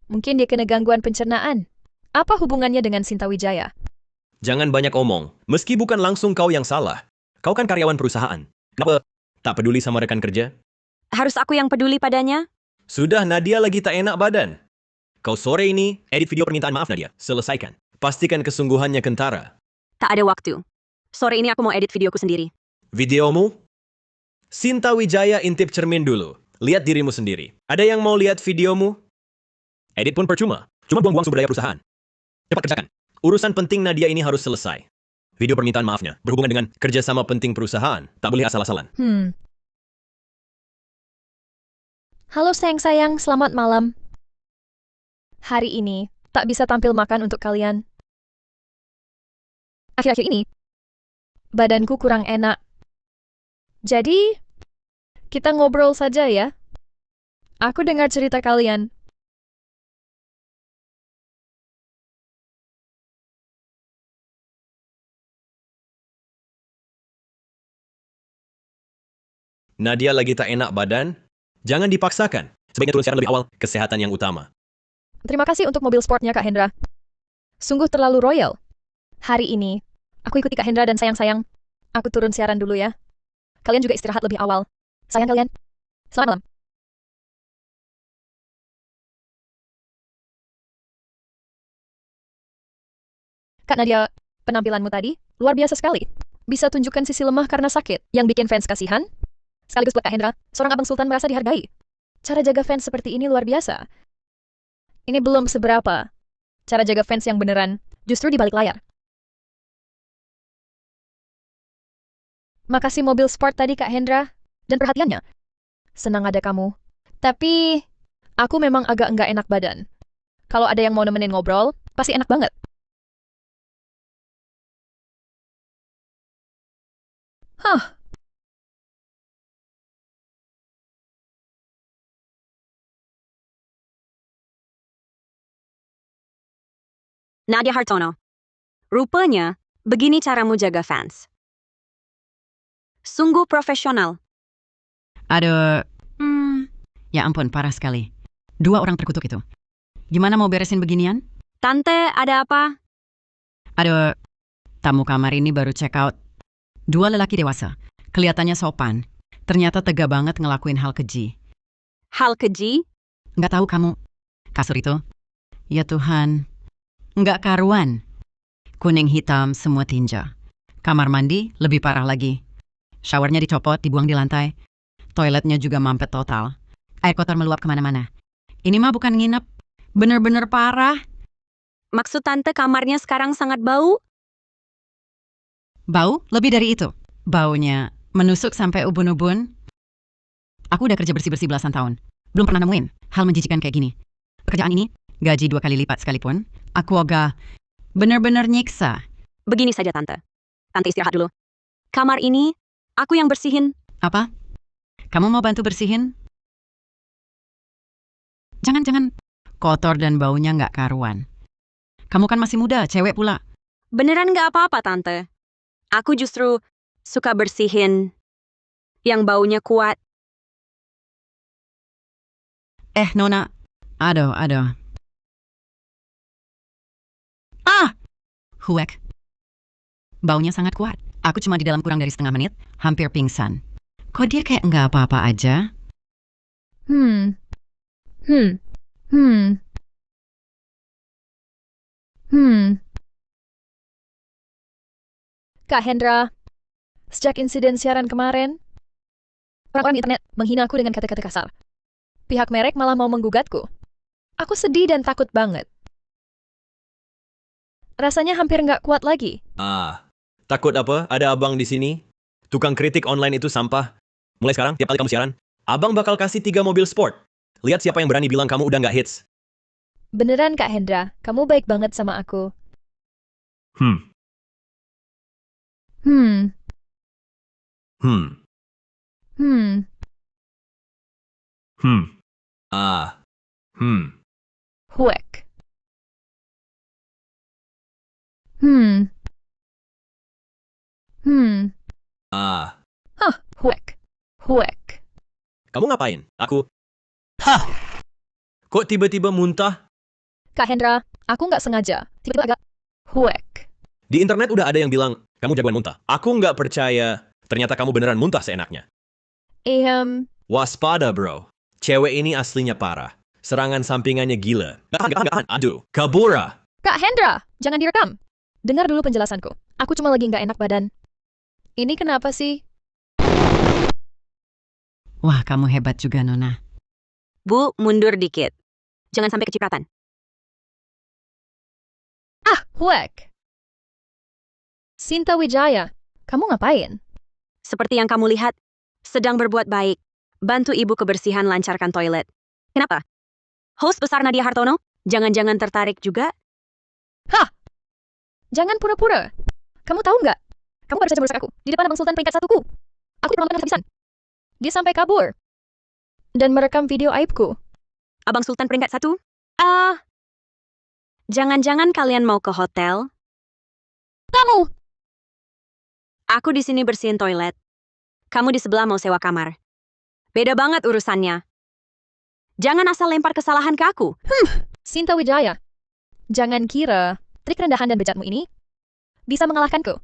Mungkin dia kena gangguan pencernaan. Apa hubungannya dengan Sinta Wijaya? Jangan banyak omong. Meski bukan langsung kau yang salah. Kau kan karyawan perusahaan. Kenapa tak peduli sama rekan kerja? Harus aku yang peduli padanya? Sudah, Nadia lagi tak enak badan. Kau sore ini edit video permintaan maaf Nadia. Selesaikan. Pastikan kesungguhannya kentara. Tak ada waktu. Sore ini aku mau edit videoku sendiri. Videomu? Sinta Wijaya intip cermin dulu. Lihat dirimu sendiri. Ada yang mau lihat videomu? Edit pun percuma. Cuma buang-buang sumber daya perusahaan. Cepat kerjakan. Urusan penting Nadia ini harus selesai. Video permintaan maafnya berhubungan dengan kerjasama penting perusahaan. Tak boleh asal-asalan. Halo sayang-sayang, selamat malam. Hari ini, tak bisa tampil makan untuk kalian. Akhir-akhir ini, badanku kurang enak. Jadi, kita ngobrol saja ya. Aku dengar cerita kalian. Nadia lagi tak enak badan? Jangan dipaksakan. Sebaiknya turun siaran lebih awal. Kesehatan yang utama. Terima kasih untuk mobil sportnya, Kak Hendra. Sungguh terlalu royal. Hari ini, aku ikuti Kak Hendra dan sayang-sayang. Aku turun siaran dulu ya. Kalian juga istirahat lebih awal. Sayang kalian. Selamat malam. Kak Nadia, penampilanmu tadi luar biasa sekali. Bisa tunjukkan sisi lemah karena sakit, yang bikin fans kasihan. Sekaligus buat Kak Hendra, seorang abang sultan merasa dihargai. Cara jaga fans seperti ini luar biasa. Ini belum seberapa. Cara jaga fans yang beneran, justru di balik layar. Makasih mobil sport tadi Kak Hendra, dan perhatiannya. Senang ada kamu. Tapi, aku memang agak enggak enak badan. Kalau ada yang mau nemenin ngobrol, pasti enak banget. Hah. Nadia Hartono. Rupanya, begini caramu jaga fans. Sungguh profesional. Aduh, ya ampun, parah sekali. 2 orang terkutuk itu. Gimana mau beresin beginian? Tante, ada apa? Aduh, tamu kamar ini baru check out. 2 lelaki dewasa. Kelihatannya sopan. Ternyata tega banget ngelakuin hal keji. Hal keji? Nggak tahu kamu. Kasur itu? Ya Tuhan. Nggak karuan. Kuning hitam semua tinja. Kamar mandi lebih parah lagi. Showernya dicopot, dibuang di lantai. Toiletnya juga mampet total. Air kotor meluap kemana-mana. Ini mah bukan nginep. Bener-bener parah. Maksud tante kamarnya sekarang sangat bau? Bau lebih dari itu. Baunya menusuk sampai ubun-ubun. Aku udah kerja bersih-bersih belasan tahun. Belum pernah nemuin hal menjijikan kayak gini. Pekerjaan ini, gaji 2 kali lipat sekalipun. Aku agak bener-bener nyiksa. Begini saja tante. Tante istirahat dulu. Kamar ini, aku yang bersihin. Apa? Kamu mau bantu bersihin? Jangan. Kotor dan baunya nggak karuan. Kamu kan masih muda, cewek pula. Beneran nggak apa-apa tante. Aku justru suka bersihin yang baunya kuat. Nona. Aduh. Huek. Baunya sangat kuat. Aku cuma di dalam kurang dari setengah menit, hampir pingsan. Kok dia kayak nggak apa-apa aja? Hmm. Hmm. Hmm. Hmm. Kak Hendra, sejak insiden siaran kemarin, orang-orang di internet menghina aku dengan kata-kata kasar. Pihak merek malah mau menggugatku. Aku sedih dan takut banget. Rasanya hampir nggak kuat lagi. Takut apa? Ada abang di sini. Tukang kritik online itu sampah. Mulai sekarang, tiap kali kamu siaran, abang bakal kasih 3 mobil sport. Lihat siapa yang berani bilang kamu udah nggak hits. Beneran Kak Hendra, kamu baik banget sama aku. Hmm. Hmm. Hmm. Hmm. Hmm. Ah. Hmm. Huek. Hmm. Hmm. Ah. Hah, huek. Huek. Kamu ngapain? Aku. Hah! Kok tiba-tiba muntah? Kak Hendra, aku nggak sengaja. Tiba-tiba agak huek. Di internet udah ada yang bilang, kamu jagoan muntah. Aku nggak percaya. Ternyata kamu beneran muntah seenaknya. Waspada, bro. Cewek ini aslinya parah. Serangan sampingannya gila. Gak tahan. Aduh, kabura. Kak Hendra, jangan direkam. Dengar dulu penjelasanku. Aku cuma lagi nggak enak badan. Ini kenapa sih? Wah, kamu hebat juga, Nona. Bu, mundur dikit. Jangan sampai kecipratan. Ah, huek. Sinta Wijaya, kamu ngapain? Seperti yang kamu lihat, sedang berbuat baik. Bantu ibu kebersihan lancarkan toilet. Kenapa? Host besar Nadia Hartono? Jangan-jangan tertarik juga? Hah! Jangan pura-pura. Kamu tahu nggak? Kamu baru saja merusak aku di depan Abang Sultan peringkat 1-ku. Aku dipermalukan habis-habisan. Dia sampai kabur. Dan merekam video aibku. Abang Sultan peringkat 1? Jangan-jangan kalian mau ke hotel? Kamu! Aku di sini bersihin toilet. Kamu di sebelah mau sewa kamar. Beda banget urusannya. Jangan asal lempar kesalahan ke aku. Sinta Wijaya, jangan kira trik rendahan dan bejatmu ini bisa mengalahkanku.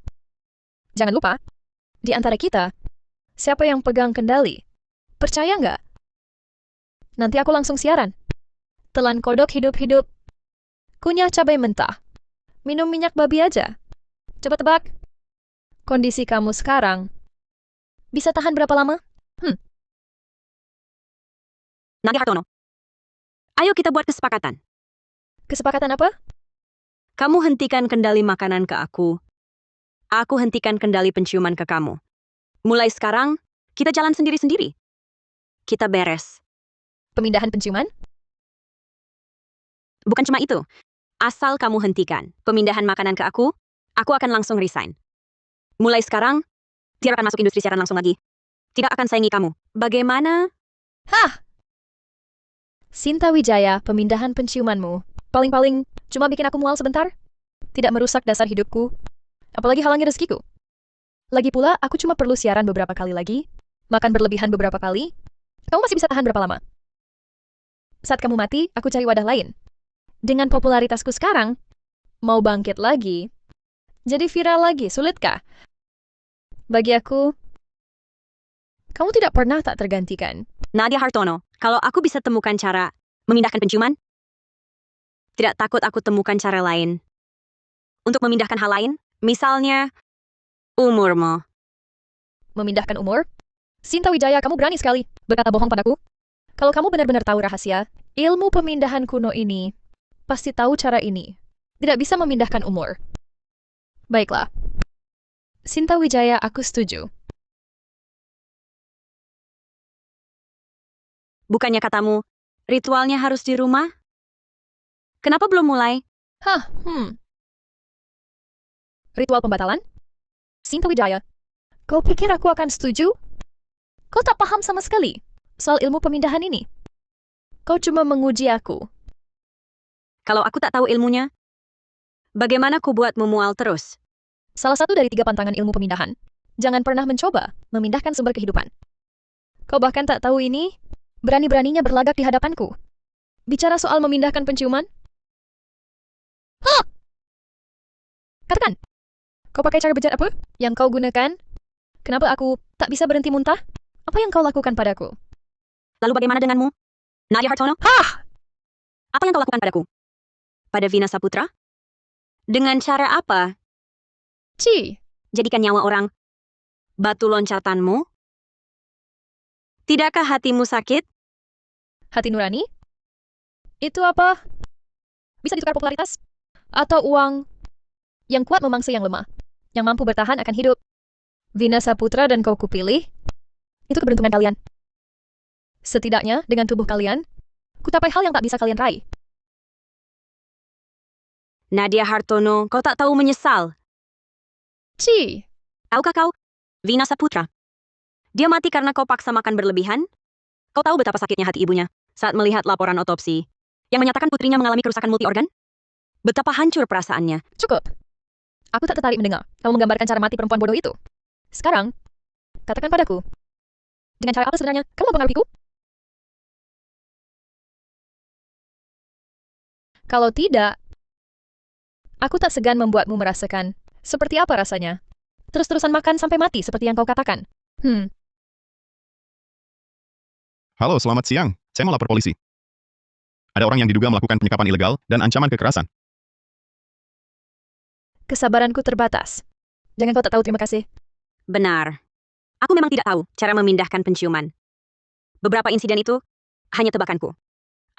Jangan lupa, di antara kita, siapa yang pegang kendali? Percaya nggak? Nanti aku langsung siaran. Telan kodok hidup-hidup. Kunyah cabai mentah. Minum minyak babi aja. Coba tebak. Kondisi kamu sekarang bisa tahan berapa lama? Nadia Hartono. Ayo kita buat kesepakatan. Kesepakatan apa? Kamu hentikan kendali makanan ke aku. Aku hentikan kendali penciuman ke kamu. Mulai sekarang, kita jalan sendiri-sendiri. Kita beres. Pemindahan penciuman? Bukan cuma itu. Asal kamu hentikan pemindahan makanan ke aku akan langsung resign. Mulai sekarang, tidak akan masuk industri siaran langsung lagi. Tidak akan saingi kamu. Bagaimana? Hah! Sinta Wijaya, pemindahan penciumanmu. Paling-paling, cuma bikin aku mual sebentar. Tidak merusak dasar hidupku. Apalagi halangi rezekiku. Lagi pula, aku cuma perlu siaran beberapa kali lagi. Makan berlebihan beberapa kali. Kamu masih bisa tahan berapa lama? Saat kamu mati, aku cari wadah lain. Dengan popularitasku sekarang, mau bangkit lagi. Jadi viral lagi, sulitkah? Bagi aku, kamu tidak pernah tak tergantikan. Nadia Hartono, kalau aku bisa temukan cara memindahkan penciuman, tidak takut aku temukan cara lain. Untuk memindahkan hal lain, misalnya, umurmu. Memindahkan umur? Sinta Wijaya, kamu berani sekali berkata bohong padaku. Kalau kamu benar-benar tahu rahasia, ilmu pemindahan kuno ini, pasti tahu cara ini. Tidak bisa memindahkan umur. Baiklah. Sinta Wijaya, aku setuju. Bukannya katamu, ritualnya harus di rumah? Kenapa belum mulai? Hah, Ritual pembatalan? Sinta Wijaya, kau pikir aku akan setuju? Kau tak paham sama sekali soal ilmu pemindahan ini. Kau cuma menguji aku. Kalau aku tak tahu ilmunya, bagaimana ku buat memual terus? Salah satu dari 3 pantangan ilmu pemindahan. Jangan pernah mencoba memindahkan sumber kehidupan. Kau bahkan tak tahu ini, berani-beraninya berlagak di hadapanku. Bicara soal memindahkan penciuman? Hah! Katakan, kau pakai cara bejat apa yang kau gunakan? Kenapa aku tak bisa berhenti muntah? Apa yang kau lakukan padaku? Lalu bagaimana denganmu? Nadia Hartono? Hah! Apa yang kau lakukan padaku? Pada Vina Saputra? Dengan cara apa? Ci, Jadikan nyawa orang batu loncatanmu? Tidakkah hatimu sakit? hati nurani? Itu apa? Bisa ditukar popularitas? Atau uang yang kuat memangsa yang lemah? Yang mampu bertahan akan hidup? Vina Saputra dan kau kupilih? Itu keberuntungan kalian. Setidaknya, dengan tubuh kalian, kutapai hal yang tak bisa kalian raih. Nadia Hartono, kau tak tahu menyesal. Ci, Tahukah kau? Vina Saputra. Dia mati karena kau paksa makan berlebihan? Kau tahu betapa sakitnya hati ibunya saat melihat laporan otopsi yang menyatakan putrinya mengalami kerusakan multi-organ? Betapa hancur perasaannya. cukup. Aku tak tertarik mendengar kamu menggambarkan cara mati perempuan bodoh itu. Sekarang, katakan padaku. Dengan cara apa sebenarnya kamu mempengaruhiku? Kalau tidak, aku tak segan membuatmu merasakan seperti apa rasanya. Terus-terusan makan sampai mati seperti yang kau katakan. Halo, selamat siang. Saya mau lapor polisi. Ada orang yang diduga melakukan penyekapan ilegal dan ancaman kekerasan. Kesabaranku terbatas. Jangan kau tak tahu terima kasih. Benar. Aku memang tidak tahu cara memindahkan penciuman. Beberapa insiden itu hanya tebakanku.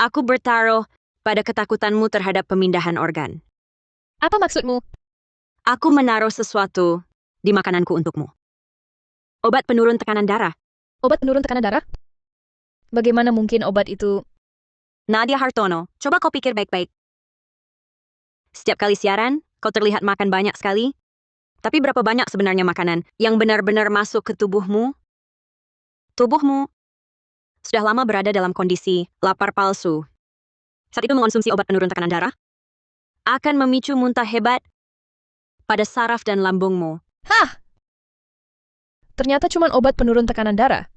Aku bertaruh pada ketakutanmu terhadap pemindahan organ. Apa maksudmu? Aku menaruh sesuatu di makananku untukmu. Obat penurun tekanan darah. Obat penurun tekanan darah? Bagaimana mungkin obat itu? Nadia Hartono, coba kau pikir baik-baik. Setiap kali siaran, kau terlihat makan banyak sekali. Tapi berapa banyak sebenarnya makanan yang benar-benar masuk ke tubuhmu? Tubuhmu sudah lama berada dalam kondisi lapar palsu. Saat itu mengonsumsi obat penurun tekanan darah akan memicu muntah hebat pada saraf dan lambungmu. Hah! Ternyata cuma obat penurun tekanan darah.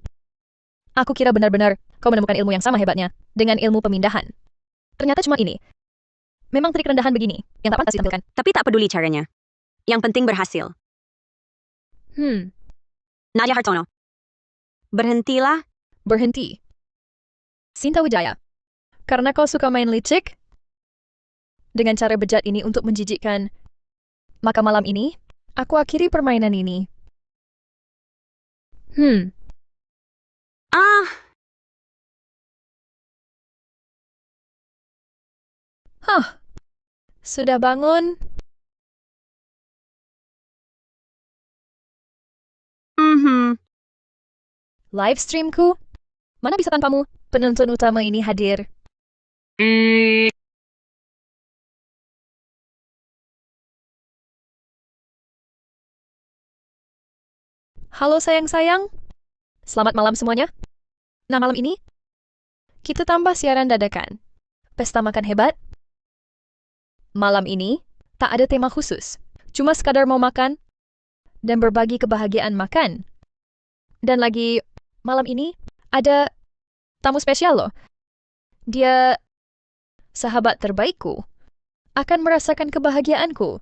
Aku kira benar-benar kau menemukan ilmu yang sama hebatnya dengan ilmu pemindahan. Ternyata cuma ini. Memang trik rendahan begini yang tak pantas ditampilkan. Tapi tak peduli caranya. Yang penting berhasil. Nadia Hartono. Berhentilah. Berhenti. Sinta Wijaya. Karena kau suka main licik? Dengan cara bejat ini untuk menjijikkan. Maka malam ini, aku akhiri permainan ini. Ah, Sudah bangun? Live streamku? Mana bisa tanpamu? Penonton utama ini hadir. Halo sayang-sayang. Selamat malam semuanya. Nah malam ini, kita tambah siaran dadakan. Pesta makan hebat. Malam ini, tak ada tema khusus. Cuma sekadar mau makan dan berbagi kebahagiaan makan. Dan lagi, malam ini ada tamu spesial loh. Dia sahabat terbaikku. Akan merasakan kebahagiaanku.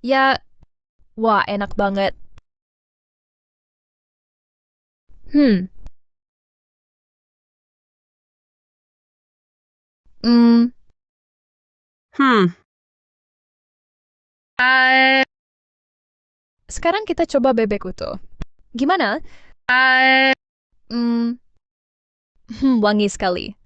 Ya, wah enak banget. Hmm. Sekarang kita coba bebek utuh. Gimana? Wangi sekali.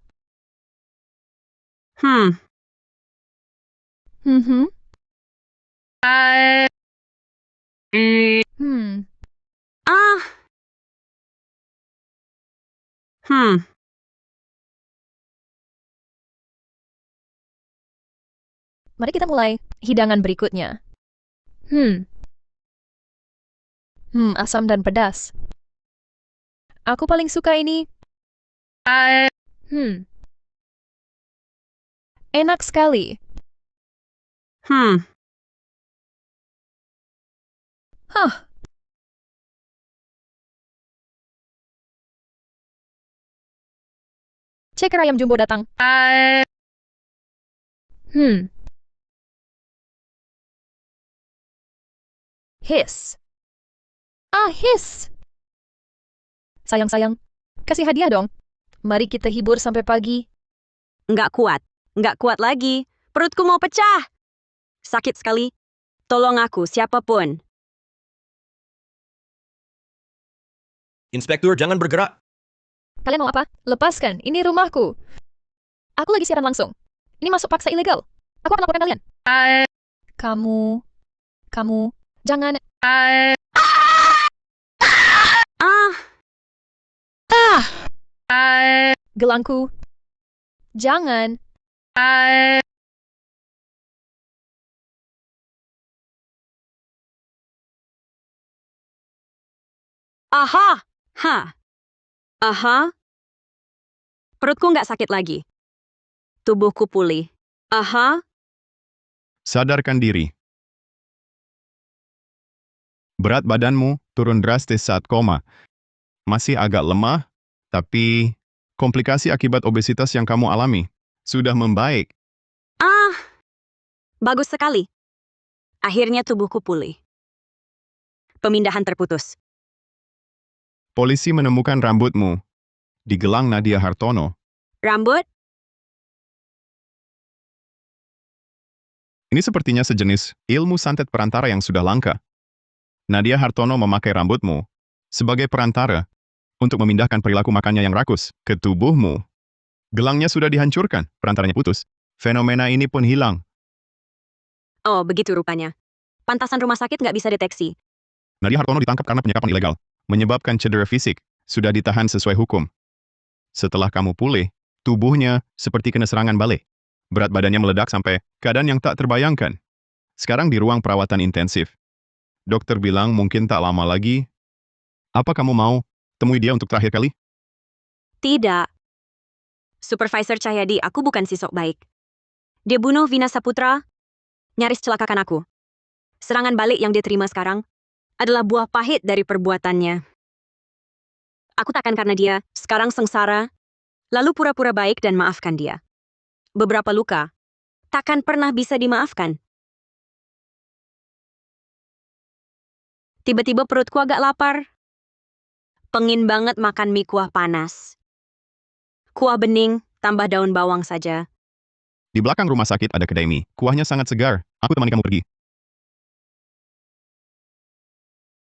Mari kita mulai hidangan berikutnya. Asam dan pedas. Aku paling suka ini. Enak sekali. Ceker ayam jumbo datang. Hiss. Ah, hiss. Sayang-sayang, kasih hadiah dong. Mari kita hibur sampai pagi. Nggak kuat lagi. Perutku mau pecah. Sakit sekali. Tolong aku, siapapun. Inspektur, jangan bergerak. Kalian mau apa? Lepaskan, ini rumahku. Aku lagi siaran langsung. Ini masuk paksa ilegal. Aku akan laporkan kalian. Kamu, jangan. Gelangku. Jangan. Aha! Aha! Perutku nggak sakit lagi. Tubuhku pulih. Aha! Sadarkan diri. Berat badanmu turun drastis saat koma. Masih agak lemah, tapi komplikasi akibat obesitas yang kamu alami sudah membaik. Bagus sekali. Akhirnya tubuhku pulih. Pemindahan terputus. Polisi menemukan rambutmu di gelang Nadia Hartono. Rambut? Ini sepertinya sejenis ilmu santet perantara yang sudah langka. Nadia Hartono memakai rambutmu sebagai perantara untuk memindahkan perilaku makannya yang rakus ke tubuhmu. Gelangnya sudah dihancurkan, perantaranya putus. Fenomena ini pun hilang. Oh, begitu rupanya. Pantasan rumah sakit nggak bisa deteksi. Nadia Hartono ditangkap karena penyekapan ilegal, menyebabkan cedera fisik, sudah ditahan sesuai hukum. Setelah kamu pulih, tubuhnya seperti kena serangan balik. Berat badannya meledak sampai keadaan yang tak terbayangkan. Sekarang di ruang perawatan intensif. Dokter bilang mungkin tak lama lagi. Apa kamu mau temui dia untuk terakhir kali? Tidak. Supervisor Cahyadi, aku bukan sisok baik. Dia bunuh Vina Saputra, nyaris celakakan aku. Serangan balik yang dia terima sekarang adalah buah pahit dari perbuatannya. Aku takkan karena dia sekarang sengsara, lalu pura-pura baik dan maafkan dia. Beberapa luka takkan pernah bisa dimaafkan. Tiba-tiba perutku agak lapar. Pengin banget makan mie kuah panas. Kuah bening, tambah daun bawang saja. Di belakang rumah sakit ada kedai mie. Kuahnya sangat segar. Aku temani kamu pergi.